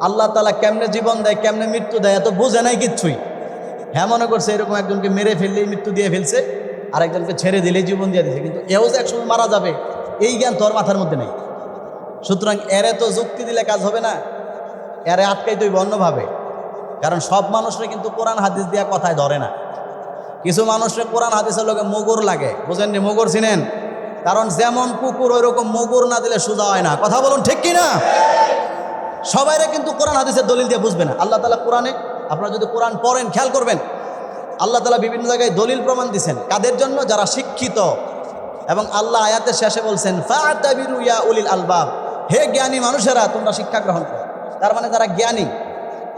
আল্লাহ তাআলা কেমনে জীবন দেয়, কেমনে মৃত্যু দেয়, এত বুঝে নাই কিচ্ছুই। হ্যাঁ, মনে করছে এরকম একজনকে মেরে ফেললেই মৃত্যু দিয়ে ফেলছে, আরেকজনকে ছেড়ে দিলেই জীবন দিয়ে দিয়েছে, কিন্তু এও যে একসময় মারা যাবে এই জ্ঞান তোর মাথার মধ্যে নেই। সুতরাং এরে তো যুক্তি দিলে কাজ হবে না, এরে আটকাইতে হইব অন্যভাবে। কারণ সব মানুষরা কিন্তু কোরআন হাদিস দিয়া কথায় ধরে না। কিছু মানুষরা কোরআন হাদিসের লোকে মোগর লাগে, বুঝেন নি? মোগর চিনেন? কারণ যেমন কুকুর ওই রকম মুগুর না দিলে সোজা হয় না। কথা বলুন ঠিক কিনা? সবাইরা কিন্তু কোরআন হাদিসের দলিল দিয়ে বুঝবে না। আল্লাহ তাআলা কোরআনে, আপনারা যদি কোরআন পড়েন খেয়াল করবেন, আল্লাহ তাআলা বিভিন্ন জায়গায় দলিল প্রমাণ দিয়েছেন। কাদের জন্য? যারা শিক্ষিত। এবং আল্লাহ আয়াতের শেষে বলছেন ফাতাবিরু ইয়া উলিল আলবাব, হে জ্ঞানী মানুষেরা তোমরা শিক্ষা গ্রহণ করো। তার মানে যারা জ্ঞানী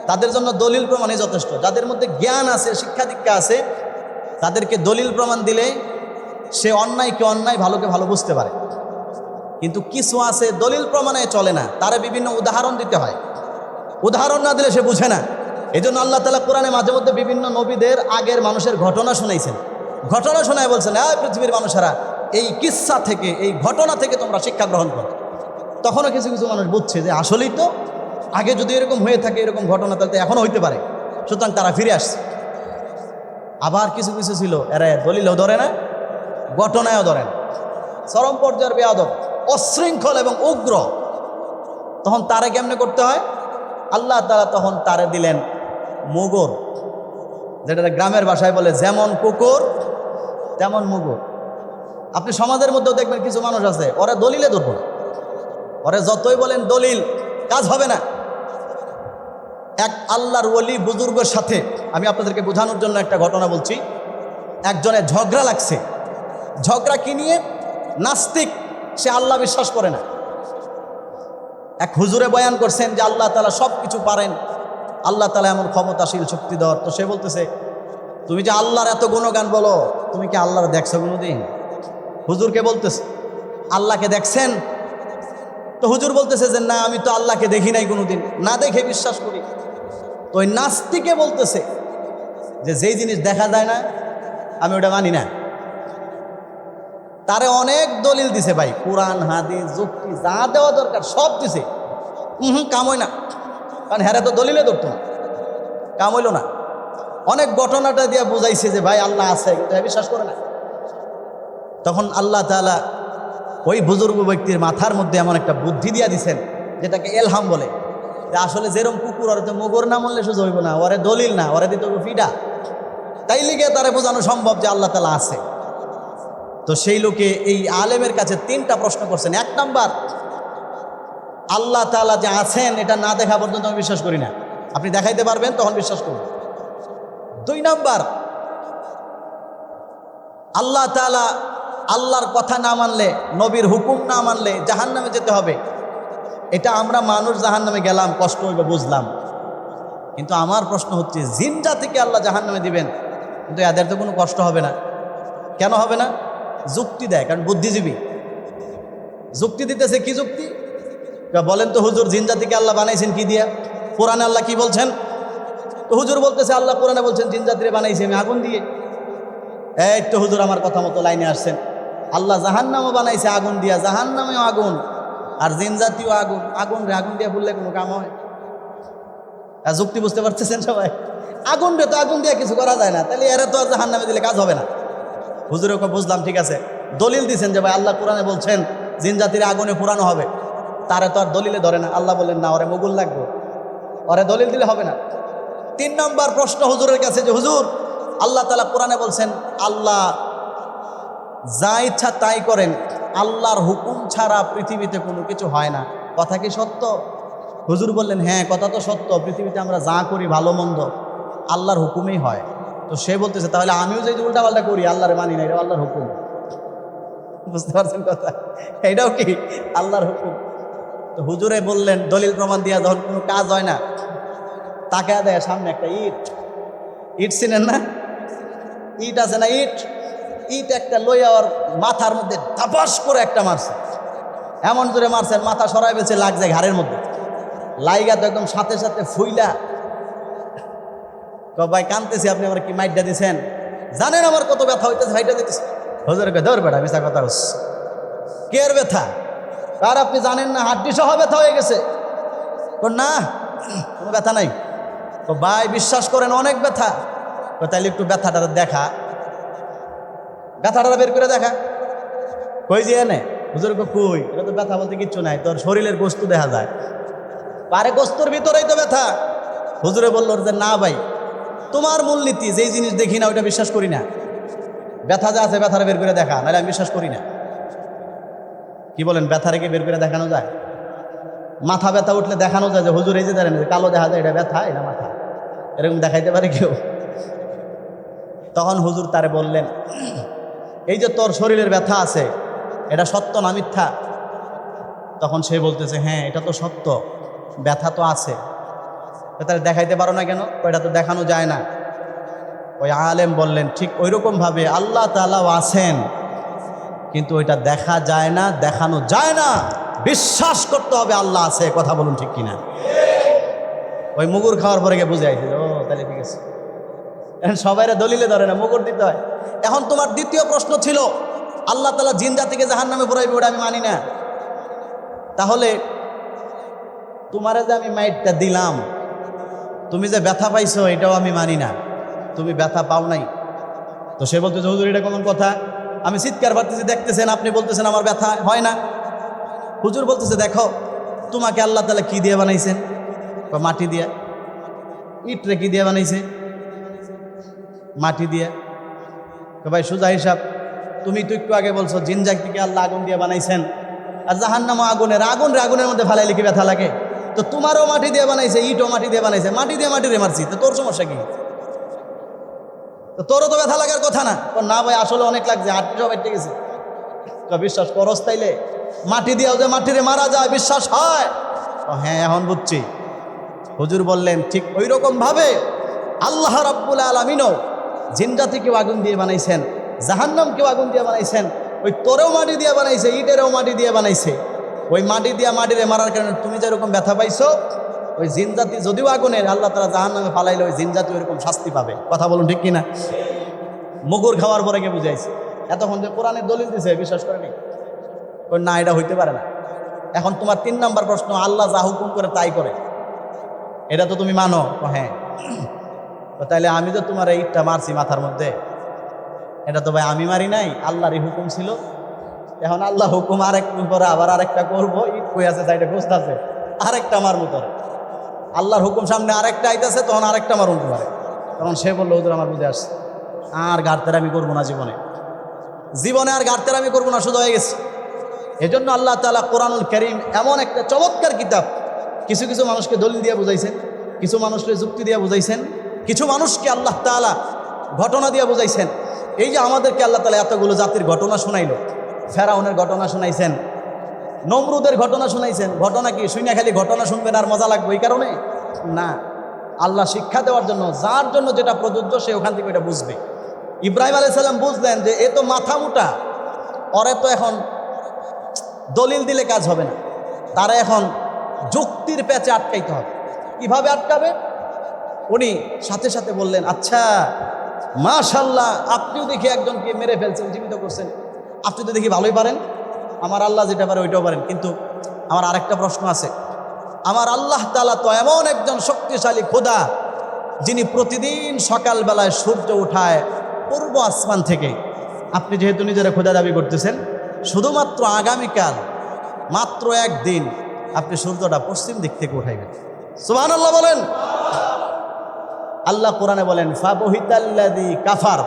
তাদের জন্য দলিল প্রমাণই যথেষ্ট। যাদের মধ্যে জ্ঞান আছে, শিক্ষা দীক্ষা আছে, তাদেরকে দলিল প্রমাণ দিলে সে অন্যায়কে অন্যায়, ভালোকে ভালো বুঝতে পারে। কিন্তু কিছু আছে দলিল প্রমাণে চলে না, তারা বিভিন্ন উদাহরণ দিতে হয়। উদাহরণ না দিলে সে বুঝে না। এই জন্য আল্লাহ তাআলা কোরআনে মাঝে মধ্যে বিভিন্ন নবীদের আগের মানুষের ঘটনা শুনাইছেন। ঘটনা শোনায় বলছেন, এই পৃথিবীর মানুষেরা এই কিসসা থেকে, এই ঘটনা থেকে তোমরা শিক্ষা গ্রহণ করো। তখনও কিছু কিছু মানুষ বুঝছে যে আসলেই তো আগে যদি এরকম হয়ে থাকে, এরকম ঘটনা, তাহলে এখনও হইতে পারে। সুতরাং তারা ফিরে আসছে। আবার কিছু কিছু ছিল এরা দলিলও ধরে না, ঘটনায়ও ধরে না, চরম পর্যায়ের বেয়াদব, অশৃঙ্খল এবং উগ্র। তখন তারে কেমনে করতে হয়? আল্লাহ তাআলা তখন তারে দিলেন মুগুর, যেটা গ্রামের ভাষায় বলে যেমন কুকুর তেমন মুগুর। আপনি সমাজের মধ্যেও দেখবেন কিছু মানুষ আছে, ওরা দলিলে ধরব না, ওরা যতই বলেন দলিল, কাজ হবে না। এক আল্লাহর ওলি বুজুর্গের সাথে, আমি আপনাদেরকে বোঝানোর জন্য একটা ঘটনা বলছি। একজনের ঝগড়া লাগছে। ঝগড়া কি নিয়ে? নাস্তিক, সে আল্লাহ বিশ্বাস করে না। এক হুজুরে বয়ান করছেন যে আল্লাহ তাআলা সব কিছু পারেন, আল্লাহ তাআলা এমন ক্ষমতাশীল, শক্তিধর। তো সে বলতেছে, তুমি যে আল্লাহর এত গুণগান বলো, তুমি কি আল্লাহর দেখছো কোনোদিন? হুজুরকে বলতেছে, আল্লাহকে দেখছেন? তো হুজুর বলতেছে যে না, আমি তো আল্লাহকে দেখি নাই কোনোদিন, না দেখে বিশ্বাস করি। তো ওই নাস্তিকে বলতেছে যে যেই জিনিস দেখা যায় না আমি ওটা মানি না। তারে অনেক দলিল দিছে ভাই, কোরআন হাদিস যুক্তি যা দেওয়া দরকার সব দিছে। কাম হয় না, কারণ হ্যাঁ তো দলিলে ধরতো না, কাম হইল না। অনেক ঘটনাটা দিয়ে বুঝাইছে যে ভাই আল্লাহ আছে, কিন্তু বিশ্বাস করে না। তখন আল্লাহ তাআলা ওই বুজুর্গ ব্যক্তির মাথার মধ্যে এমন একটা বুদ্ধি দিয়া দিছেন, যেটাকে এলহাম বলে, যে আসলে যেরকম কুকুর, ওরে তো মোগর না মানলে সোজা হইব না, ওরে দলিল না, ওরে দিতে হইব ফিডা। তাই লিগে তারে বোঝানো সম্ভব যে আল্লাহ তাআলা আছে। তো সেই লোকে এই আলেমের কাছে 3টা প্রশ্ন করছেন। 1 নাম্বার, আল্লাহ তাআলা যে আছেন এটা না দেখা পর্যন্ত আমি বিশ্বাস করি না, আপনি দেখাইতে পারবেন তখন বিশ্বাস করব। 2 নাম্বার, আল্লাহ তাআলা, আল্লাহর কথা না মানলে, নবীর হুকুম না মানলে জাহান্নামে যেতে হবে। এটা আমরা মানুষ জাহান্নামে গেলাম, কষ্ট হইবে বুঝলাম, কিন্তু আমার প্রশ্ন হচ্ছে জিন জাতিকে আল্লাহ জাহান্নামে দিবেন, কিন্তু এদের তো কোনো কষ্ট হবে না। কেন হবে না? যুক্তি দেয়, কারণ বুদ্ধিজীবী। যুক্তি দিতেছে, কি যুক্তি? বলেন তো হুজুর, জিন জাতিকে আল্লাহ বানাইছেন কি দিয়া? কোরআনে আল্লাহ কি বলছেন? তো হুজুর বলতেছে আল্লাহ কোরআনে বলছেন জিন জাতিরে বানাইছি আমি আগুন দিয়ে। এই তো হুজুর আমার কথা মতো লাইনে আসছেন। আল্লাহ জাহান্নামও বানাইছে আগুন দিয়া, জাহান্নামেও আগুন, আর জিন জাতীয় আগুন। আগুন রে আগুন দিয়ে বললে কোনো কাম হয়? আর যুক্তি বুঝতে পারতেছেন সবাই? আগুন রে তো আগুন দিয়ে কিছু করা যায় না, তাহলে এরা তো আর জাহান্নামে দিলে কাজ হবে না। হুজুরে বুঝলাম, ঠিক আছে, দলিল দিছেন যে ভাই আল্লাহ কোরআনে বলছেন জিন জাতির আগুনে পুরানো হবে, তারে তো আর দলিলে ধরে না। আল্লাহ বলেন না, ওরে মুগুল লাগবে, ওরে দলিল দিলে হবে না। 3 নম্বর প্রশ্ন হুজুরের কাছে যে হুজুর, আল্লাহ তাআলা কোরআনে বলছেন আল্লাহ যা ইচ্ছা তাই করেন, আল্লাহর হুকুম ছাড়া পৃথিবীতে কোনো কিছু হয় না, কথা কি সত্য? হুজুর বললেন হ্যাঁ, কথা তো সত্য, পৃথিবীতে আমরা যা করি ভালো মন্দ আল্লাহর হুকুমেই হয়। তো সে বলতেছে তাহলে আমিও যে উল্টা পাল্টা করি আল্লাহরে মানি না, এটা আল্লাহর হুকুম। বুঝতে পারছেন কথা? এটাও কি আল্লাহর হুকুম? তো হুজুরে বললেন দলিল প্রমাণ দিয়া যখন কোনো কাজ হয় না, তাকে দেয় সামনে একটা ইট। ইট চিনেন না? ইট আছে না, ইট ইট একটা লইয়া ওর মাথার মধ্যে ধাপাস করে একটা মারছে, এমন জোরে মারছেন মাথা সরাই ফেলছে, লাগছে ঘাড়ের মধ্যে, লাইগা তো একদম সাথে সাথে ফুইলা। ভাই কানতেছি, আপনি আমার কি মাইটটা দিছেন? জানেন আমার কত ব্যথা হইতেছে, ভাইটা দিতেছে। হুজুরকে ধর বেটা, মিশা কথা হস, কে এর ব্যথা? আর আপনি জানেন না হাড্ডি সহ ব্যথা হয়ে গেছে? না, কোনো ব্যথা নাই। তো ভাই বিশ্বাস করেন অনেক ব্যথা। তাইলে একটু ব্যথাটা দেখা, ব্যথাটা বের করে দেখা। কই যে এনে হুজুর কই, এটা তো ব্যথা বলতে কিচ্ছু নাই, তোর শরীরের গোস্ত দেখা যায়, পারে গোস্তর ভিতরেই তো ব্যথা। হুজুরে বলল যে না ভাই, তোমার মূলনীতি যেই জিনিস দেখি না ওইটা বিশ্বাস করি না, ব্যথা যা আছে ব্যথাটা বের করে দেখা, নাহলে আমি বিশ্বাস করি না। কি বলেন, ব্যথা রেখে বের করে দেখানো যায়? মাথা ব্যথা উঠলে দেখানো যায় যে হুজুর এই যে ধরেন কালো দেখা যায়, এটা ব্যথা, এটা মাথা, এরকম দেখাইতে পারে কেউ? তখন হুজুর তারে বললেন, এই যে তোর শরীরের ব্যথা আছে, এটা সত্য না মিথ্যা? তখন সে বলতেছে, হ্যাঁ এটা তো সত্য, ব্যথা তো আছে। তাহলে দেখাইতে পারো না কেন? এটা তো দেখানো যায় না। ওই আলেম বললেন, ঠিক ওইরকম ভাবে আল্লাহ তাআলাও আছেন, কিন্তু ওইটা দেখা যায় না, দেখানো যায় না, বিশ্বাস করতে হবে আল্লাহ আছে। কথা বলুন ঠিক কিনা? ওই মুগুর খাওয়ার পরে গিয়ে বুঝে আইছে, ও তাহলে ঠিক আছে। এখন সবাইরা দলিলে ধরে না, মুগুর দিতে হয়। এখন তোমার দ্বিতীয় প্রশ্ন ছিল, আল্লাহ তাআলা জিন জাতিকে জাহান্নামে পোড়াইবে, ওটা আমি মানি না। তাহলে তোমারে যে আমি মাইটটা দিলাম, তুমি যে ব্যথা পাইছো এটাও আমি মানি না, তুমি ব্যথা পাও নাই। তো সে বলতেছে, হুজুর এটা কেমন কথা? আমি চিৎকার পারতেছি, দেখতেছেন, আপনি বলতেছেন আমার ব্যথা হয় না। হুজুর বলতেছে, দেখো তোমাকে আল্লাহ তাআলা কি দিয়ে বানাইছেন? মাটি দিয়ে। ইটরে কি দিয়ে বানাইছে? মাটি দিয়ে। ভাই সোজা হিসাব, তুমি তো একটু আগে বলছো জিন জাতিকে আল্লাহ আগুন দিয়ে বানাইছেন, আর জাহান্নামও আগুনের মধ্যে ফালাইলে কি ব্যথা লাগে? তো তোমারও মাটি দিয়ে বানাইছে, ইটও মাটি দিয়ে বানাইছে, মাটি দিয়ে মাটিরে মারছি, তো তোর সমস্যা কি? তো তোরও তো ব্যথা লাগার কথা না। না ভাই আসলে অনেক লাগছে, হাঁটতে সব হেঁটে গেছে। বিশ্বাস করস তাইলে? মাটি দিয়েও যে মাটিরে মারা যায়, বিশ্বাস হয়? হ্যাঁ এখন বুঝছি। হুজুর বললেন, ঠিক ওই রকম ভাবে আল্লাহ রাব্বুল আলামিনও জিন জাতিকেও আগুন দিয়ে বানাইছেন, জাহান্নামকেও আগুন দিয়ে বানাইছেন। ওই তোরেও মাটি দিয়ে বানাইছে, ইটেরও মাটি দিয়ে বানাইছে। ওই মাটি দিয়ে মাটিরে মারার কারণে তুমি যেরকম ব্যথা পাইছো, ওই জিন জাতি যদিও আগুনের, আল্লাহ তাআলা জাহান্নামে ফালাইলে ওই জিন জাতি ওইরকম শাস্তি পাবে। কথা বলুন ঠিক কিনা? মুগুর খাওয়ার পরে গিয়ে বুঝাইছে। এতক্ষণ যে কোরআনের দলিল দিছে বিশ্বাস করেনি, না এটা হইতে পারে না। এখন তোমার 3 নাম্বার প্রশ্ন, আল্লাহ যা হুকুম করে তাই করে, এটা তো তুমি মানো? হ্যাঁ। তাইলে আমি তো তোমার এই ইটটা মারছি মাথার মধ্যে, এটা তো ভাই আমি মারি নাই, আল্লাহরই হুকুম ছিল। এখন আল্লাহ হুকুম আরেকটু পরে আবার আরেকটা করবো, ইট কই আছে সাইডে বসতেছে, আরেকটা মারবো তোর। আল্লাহর হুকুম সামনে আরেকটা আইতেছে, তখন আরেকটা মারুন তোমারে। তখন সে বললো, হুজুর আমার বুঝে আসছে, আর গাড়তের আমি করবো না, জীবনে আর গাড়তের আমি করবো না, শুধু হয়ে গেছে। এজন্য আল্লাহ তাআলা কোরআনুল কারীম এমন একটা চমৎকার কিতাব, কিছু কিছু মানুষকে দলিল দিয়ে বুঝাইছেন, কিছু মানুষকে যুক্তি দিয়ে বুঝাইছেন, কিছু মানুষকে আল্লাহ তাআলা ঘটনা দিয়ে বুঝাইছেন। এই যে আমাদেরকে আল্লাহ তাআলা এতগুলো জাতির ঘটনা শোনাইলো, ফেরাউনের ঘটনা শোনাইছেন, নমরুদের ঘটনা শোনাইছেন। ঘটনা কি শুনে খালি ঘটনা শুনবেন আর মজা লাগবে এই কারণে না, আল্লাহ শিক্ষা দেওয়ার জন্য, যার জন্য যেটা প্রযোজ্য সে ওখান থেকে এটা বুঝবে। ইব্রাহিম আলাইহিস সালাম বুঝলেন যে এ তো মাথা মোটা, ওরে তো এখন দলিল দিলে কাজ হবে না, তারা এখন যুক্তির প্যাচে আটকাইতে হবে। কিভাবে আটকাবে? উনি সাথে সাথে বললেন, আচ্ছা মাশাআল্লাহ, আপনিও দেখি একজনকে মেরে ফেলছেন, জীবিত করছেন, আপনি তো দেখি ভালোই পারেন, আমার আল্লাহ যেটা পারে ওইটাও পারেন। কিন্তু আমার আরেকটা প্রশ্ন আছে, আমার আল্লাহ তাআলা তো এমন একজন শক্তিশালী খোদা, যিনি প্রতিদিন সকালবেলায় সূর্য উঠায় পূর্ব আসমান থেকে। আপনি যেহেতু নিজেরা খোদা দাবি করতেছেন, শুধুমাত্র আগামীকাল মাত্র একদিন আপনি সূর্যটা পশ্চিম দিক থেকে উঠাইবেন। সুবহানাল্লাহ বলেন। আল্লাহ কোরআনে বলেন, ফাবহিতাল্লাযী কাফার,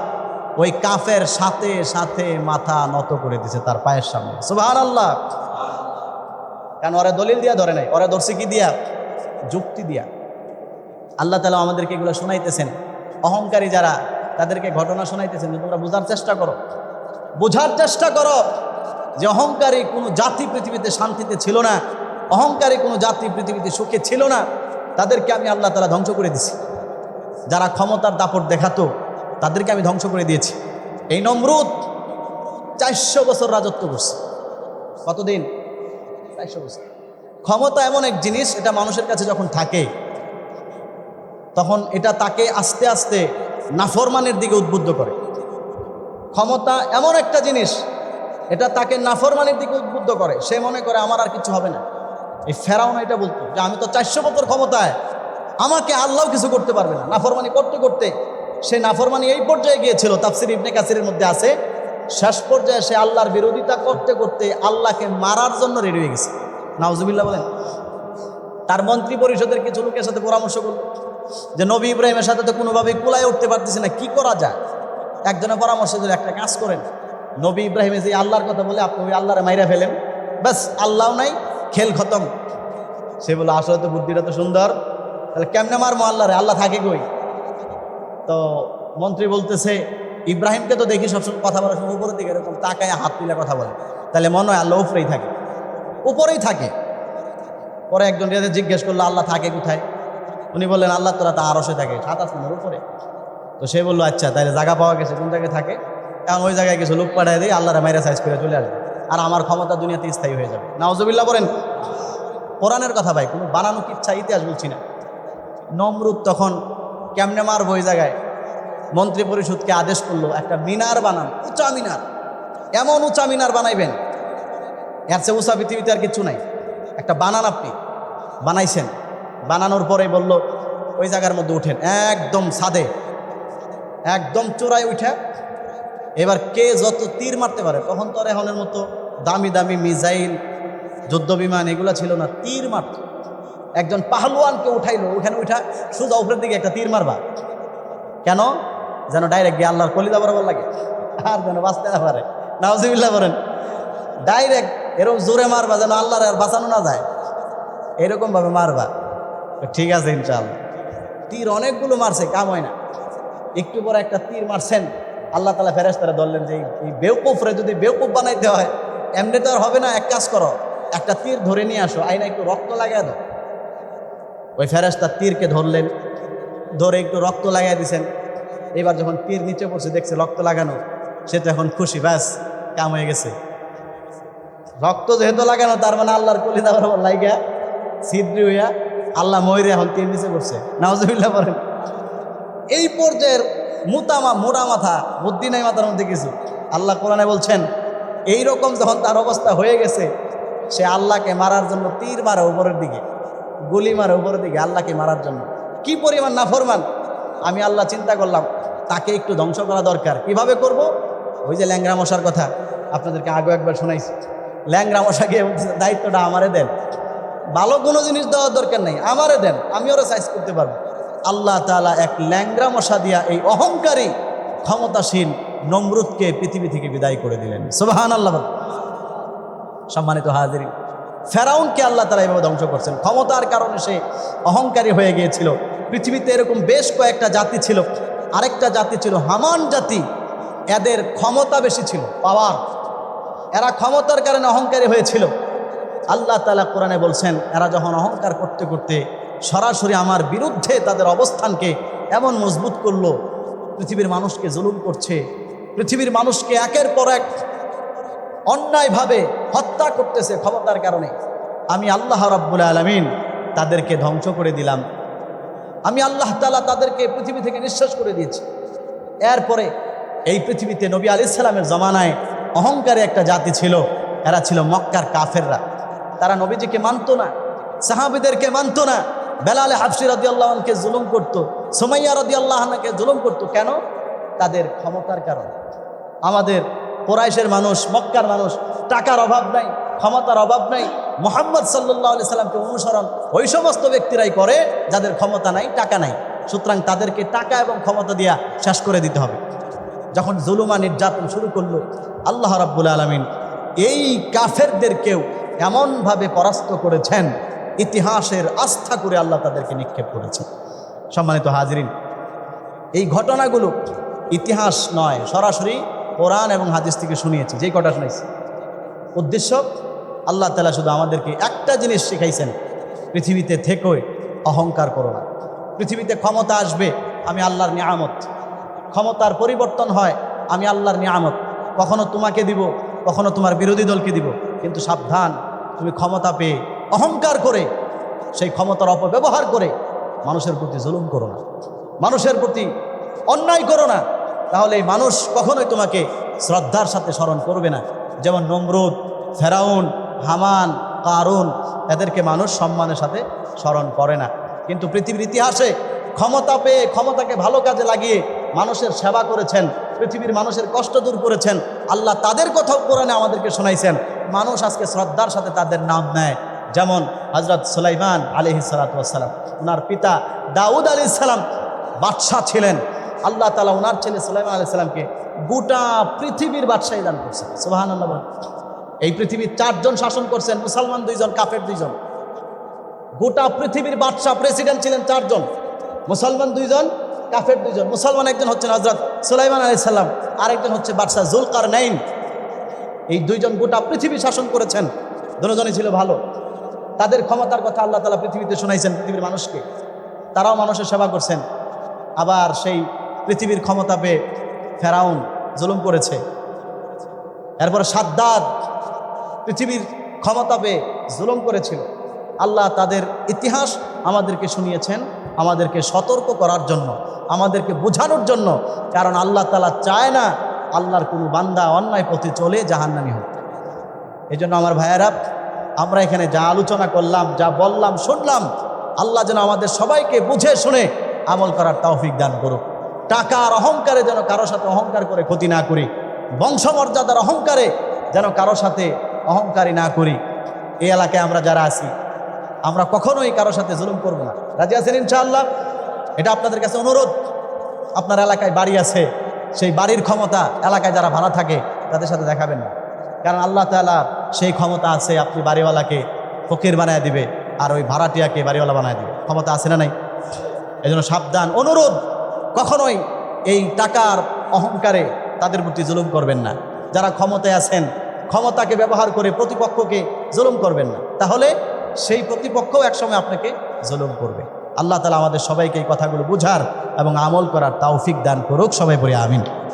ওই কাফের সাথে সাথে মাথা নত করে দিছে তার পায়ের সামনে। সুবহানাল্লাহ। কারণ ওরা দলিল দিয়া ধরে নাই, ওরা ধরছে কি দিয়া? যুক্তি দিয়া। আল্লাহ তাআলা আমাদেরকে এগুলো শোনাইতেছেন, অহংকারী যারা তাদেরকে ঘটনা শোনাইতেছেন যে তোমরা বোঝার চেষ্টা করো, বোঝার চেষ্টা করো যে অহংকারী কোনো জাতি পৃথিবীতে শান্তিতে ছিল না, অহংকারী কোনো জাতি পৃথিবীতে সুখে ছিল না, তাদেরকে আমি আল্লাহ তাআলা ধ্বংস করে দিছি। যারা ক্ষমতার দাপট দেখাতো তাদেরকে আমি ধ্বংস করে দিয়েছি। এই নমরুদ 400 বছর রাজত্ব করছে। কতদিন? 400 বছর। ক্ষমতা এমন এক জিনিস, এটা মানুষের কাছে যখন থাকে তখন এটা তাকে আস্তে আস্তে নাফরমানের দিকে উদ্বুদ্ধ করে। ক্ষমতা এমন একটা জিনিস, এটা তাকে নাফরমানের দিকে উদ্বুদ্ধ করে। সে মনে করে আমার আর কিছু হবে না। এই ফেরাউন এটা বলতো যে আমি তো 400 বছর ক্ষমতায়, আমাকে আল্লাহ কিছু করতে পারবে না। নাফরমানি করতে করতে সে নাফরমানি এই পর্যায়ে গিয়েছিল, তাফসির ইবনে কাসিরের মধ্যে আছে, শেষ পর্যায়ে সে আল্লাহর বিরোধিতা করতে করতে আল্লাহকে মারার জন্য রেডি হয়ে গেছে। নাউজুবিল্লাহ বলেন। তার মন্ত্রী পরিষদের কিছু লোকের সাথে পরামর্শ করল যে নবী ইব্রাহিমের সাথে তো কোনোভাবেই কুলায় উঠতে পারতেছি না, কি করা যায়? একজনের পরামর্শ দিল, একটা কাজ করেন, নবী ইব্রাহিমে যে আল্লাহর কথা বলে আপনি ওই আল্লাহরে মাইরা ফেলেন, ব্যাস আল্লাহ নাই, খেল খতম। সে বললো আসলে তো বুদ্ধিটা তো সুন্দর, তাহলে কেমনে মারবো আল্লাহ রে, আল্লাহ থাকে কই? তো মন্ত্রী বলতেছে ইব্রাহিমকে তো দেখি সবসময় কথা বলার সময় উপরের দিকে এরকম তাকায় হাত তুলে কথা বলে, তাহলে মনে হয় আল্লাহ উপরেই থাকে, উপরেই থাকে। পরে একজন রেজে জিজ্ঞেস করলো আল্লাহ থাকে কোথায়? উনি বললেন আল্লাহ তোরা তা আরশে থাকে, 7 আসমানের উপরে। তো সে বললো আচ্ছা তাহলে জায়গা পাওয়া গেছে, কোন জায়গায় থাকে? এখন ওই জায়গায় কিছু লোক পাঠায় দিই, আল্লাহরা মাইরা সাইজ করে চলে আসবে, আর আমার ক্ষমতা দুনিয়াতে স্থায়ী হয়ে যাবে। নাউজুবিল্লাহ বলেন। কোরআনের কথা ভাই, কোনো বানানো কিচ্ছা, ইতিহাস বলছি না। নমরুদ তখন কেমনে মারবো ওই জায়গায়, মন্ত্রী পরিষদকে আদেশ করলো একটা মিনার বানান, উঁচা মিনার, এমন উঁচা মিনার বানাইবেন এর চেয়ে উঁচা পৃথিবীতে আর কিচ্ছু নাই, একটা বানান আপনি বানাইছেন। বানানোর পরে বলল ওই জায়গার মধ্যে উঠেন, একদম ছাদে, একদম চূড়ায় উঠে এবার কে যত তীর মারতে পারে, তখন তো আর এখনের মতো দামি দামি মিসাইল যুদ্ধ বিমান এগুলো ছিল না, তীর মারত। একজন পাহলওয়ানকে উঠাইলো, ওখানে উঠা সোজা উপরের দিকে একটা তীর মারবা, কেন? যেন ডাইরেক্ট গিয়ে আল্লাহর কলিজা বরাবর লাগে, আর যেন বাঁচতে না পারে। নাউজুবিল্লাহ বলেন। ডাইরেক্ট এরকম জোরে মারবা যেন আল্লাহর আর বাঁচানো না যায়, এরকম ভাবে মারবা। ঠিক আছে ইনশাআল্লাহ। তীর অনেকগুলো মারছে, কাম হয় না। একটু পরে একটা তীর মারছেন, আল্লাহ তাআলা ফেরেশতারা ধরলেন যে এই বেওকুফরে যদি বেওকুফ বানাইতে হয় এমনি তো আর হবে না, এক কাজ করো, একটা তীর ধরে নিয়ে আসো, আইনা একটু রক্ত লাগাই দাও। ওই ফেরেশতা তীরকে ধরলেন, ধরে একটু রক্ত লাগাই দিছেন। এবার যখন তীর নিচে পড়ছে দেখছে রক্ত লাগানো, সে তো এখন খুশি, ব্যাস কাম হয়ে গেছে। রক্ত যেহেতু লাগানো তার মানে আল্লাহর কলিজা বরাবর লাইগা ছিদ্রি হইয়া আল্লাহ ময়ূরে এখন তীর নিচে পড়ছে। নাউজুবিল্লাহ বলেন। এই পর্যায়ের মোটা মাথা, বুদ্ধি নাই মাথার মধ্যে কিছু। আল্লাহ কোরআনে বলছেন এইরকম যখন তার অবস্থা হয়ে গেছে, সে আল্লাহকে মারার জন্য তীর মারে উপরের দিকে, গুলি মারে উপরের দিকে আল্লাহকে মারার জন্য। কি পরিমাণ নাফরমান! আমি আল্লাহ চিন্তা করলাম তাকে একটু ধ্বংস করা দরকার। কিভাবে করব? ওই যে ল্যাংরা মশার কথা আপনাদেরকে আগে একবার শোনাইছি, ল্যাংরা মশাকে দায়িত্বটা আমারে দেন, ভালো কোনো জিনিস দেওয়ার দরকার নেই, আমারে দেন, আমি ওরা সাইজ করতে পারবো। আল্লাহ তাআলা এক ল্যাংরা মশা দিয়া এই অহংকারী ক্ষমতাসীন নমরুদকে পৃথিবী থেকে বিদায় করে দিলেন। সুবহানাল্লাহ। সম্মানিত হাজিরিন, ফেরাউনকে আল্লাহ তাআলা এভাবে ধ্বংস করছেন, ক্ষমতার কারণে সে অহংকারী হয়ে গিয়েছিল। পৃথিবীতে এরকম বেশ কয়েকটা জাতি ছিল, আরেকটা জাতি ছিল হামান জাতি। এদের ক্ষমতা বেশি ছিল, পাওয়ার, এরা ক্ষমতার কারণে অহংকারী হয়েছিল। আল্লাহ তাআলা কোরআনে বলছেন এরা যখন অহংকার করতে করতে সরাসরি আমার বিরুদ্ধে তাদের অবস্থানকে এমন মজবুত করলো, পৃথিবীর মানুষকে জুলুম করছে, পৃথিবীর মানুষকে একের পর এক অন্যায়ভাবে হত্যা করতেছে ক্ষমতার কারণে, আমি আল্লাহ রাব্বুল আলামিন তাদেরকে ধ্বংস করে দিলাম। আমি আল্লাহ তাআলা তাদেরকে পৃথিবী থেকে নিঃশেষ করে দিয়েছি। এরপরে এই পৃথিবীতে নবী আলাইহিস সালামের জমানায় অহংকারী একটা জাতি ছিল, এরা ছিল মক্কার কাফেররা। তারা নবীজিকে মানতো না, সাহাবীদেরকে মানতো না। বেলাল হাবশী রাদিয়াল্লাহু আনহুকে জুলুম করত, সুমাইয়া রাদিয়াল্লাহু আনহাকে জুলুম করত। কেন? তাদের ক্ষমতার কারণে। আমাদের কুরাইশের মানুষ, মক্কার মানুষ, টাকার অভাব নাই, ক্ষমতার অভাব নাই। মুহাম্মদ সাল্লাল্লাহু আলাইহি সাল্লামকে অনুসরণ ওই সমস্ত ব্যক্তিরাই করে যাদের ক্ষমতা নাই, টাকা নাই। সুতরাং তাদেরকে টাকা এবং ক্ষমতা দিয়া শেষ করে দিতে হবে। যখন জুলুমা নির্যাতন শুরু করলো, আল্লাহ রাব্বুল আলামিন এই কাফেরদেরকেও এমনভাবে পরাস্ত করেছেন, ইতিহাসের আস্থা করে আল্লাহ তাদেরকে নিক্ষেপ করেছেন। সম্মানিত হাজিরিন, এই ঘটনাগুলো ইতিহাস নয়, সরাসরি কোরআন এবং হাদিস থেকে শুনিয়েছি। যেই কটা শুনেছি, উদ্দেশ্য আল্লাহ তাআলা শুধু আমাদেরকে একটা জিনিস শিখাইছেন, পৃথিবীতে থেকেই অহংকার করো না। পৃথিবীতে ক্ষমতা আসবে, আমি আল্লাহর নিয়ামত। ক্ষমতার পরিবর্তন হয়, আমি আল্লাহর নিয়ামত। কখনো তোমাকে দিব, কখনো তোমার বিরোধী দলকে দিব। কিন্তু সাবধান, তুমি ক্ষমতা পেয়ে অহংকার করে, সেই ক্ষমতার অপব্যবহার করে মানুষের প্রতি জুলুম করো না, মানুষের প্রতি অন্যায় করো না। তাহলে এই মানুষ কখনোই তোমাকে শ্রদ্ধার সাথে স্মরণ করবে না। যেমন নমরুদ, ফেরাউন, হামান, কারুন, এদেরকে মানুষ সম্মানের সাথে স্মরণ করে না। কিন্তু পৃথিবীর ইতিহাসে ক্ষমতা পেয়ে, ক্ষমতাকে ভালো কাজে লাগিয়ে মানুষের সেবা করেছেন, পৃথিবীর মানুষের কষ্ট দূর করেছেন। আল্লাহ তাদের কথাও কোরআনে আমাদেরকে শোনাইছেন। মানুষ আজকে শ্রদ্ধার সাথে তাদের নাম নেয়। যেমন হযরত সুলাইমান আলাইহিস সালাতু ওয়াস সালাম, ওনার পিতা দাউদ আলাইহিস সালাম বাদশাহ ছিলেন। আল্লাহ তাআলা ওনার ছেলে সুলাইমান আলাইহিস সালামকে গোটা পৃথিবীর বাদশাহী দান করছেন। সুবহানাল্লাহ। এই পৃথিবীর 4 জন শাসন করছেন, মুসলমান 2 জন, কাফের 2 জন। গোটা পৃথিবীর বাদশাহ প্রেসিডেন্ট ছিলেন 4 জন, মুসলমান 2 জন, কাফের 2 জন। মুসলমান একজন হচ্ছেন হযরত সুলাইমান আলাইহিস সালাম, আরেকজন হচ্ছে বাদশাহ যুলকারনাইন। এই 2 জন গোটা পৃথিবী শাসন করেছেন, দুজনই ছিল ভালো। তাদের ক্ষমতার কথা আল্লাহ তাআলা পৃথিবীতে শোনাইছেন পৃথিবীর মানুষকে, তারাও মানুষের সেবা করছেন। আবার সেই পৃথিবীর ক্ষমতা পেয়ে ফেরাউন জুলুম করেছে। এরপর সাদ্দাদ পৃথিবীর ক্ষমতা পেয়ে জুলুম করেছিল। আল্লাহ তাদের ইতিহাস আমাদেরকে শুনিয়েছেন, আমাদেরকে সতর্ক করার জন্য, আমাদেরকে বোঝানোর জন্য। কারণ আল্লাহ তাআলা চায় না আল্লাহর কোনো বান্দা অন্যায় পথে চলে জাহান্নামী হোক। এই জন্য আমার ভাইয়েরা, আমরা এখানে যা আলোচনা করলাম, যা বললাম, শুনলাম, আল্লাহ যেন আমাদের সবাইকে বুঝে শুনে আমল করার তৌফিক দান করুক। টাকার অহংকারে যেন কারো সাথে অহংকার করে ক্ষতি না করি, বংশমর্যাদার অহংকারে যেন কারো সাথে অহংকারী না করি। এই এলাকায় আমরা যারা আছি, আমরা কখনোই কারো সাথে জুলুম করব না। রাজি আছেন ইনশাআল্লাহ? এটা আপনাদের কাছে অনুরোধ। আপনার এলাকায় বাড়ি আছে, সেই বাড়ির ক্ষমতা এলাকায় যারা ভাড়া থাকে তাদের সাথে দেখাবেন না। কারণ আল্লাহ তাআলা সেই ক্ষমতা আছে, আপনি বাড়িওয়ালাকে ফকির বানায় দিবে আর ওই ভাড়াটিয়াকে বাড়িওয়ালা বানায় দিবে। ক্ষমতা আছে না নাই? এজন্য সাবধান, অনুরোধ, কখনোই এই টাকার অহংকারে তাদের প্রতি জুলুম করবেন না। যারা ক্ষমতায় আছেন, ক্ষমতাকে ব্যবহার করে প্রতিপক্ষকে জুলুম করবেন না, তাহলে সেই প্রতিপক্ষও একসময় আপনাকে জুলুম করবে। আল্লাহ তাআলা আমাদের সবাইকে এই কথাগুলো বুঝার এবং আমল করার তৌফিক দান করুক। সবাই বলি আমিন।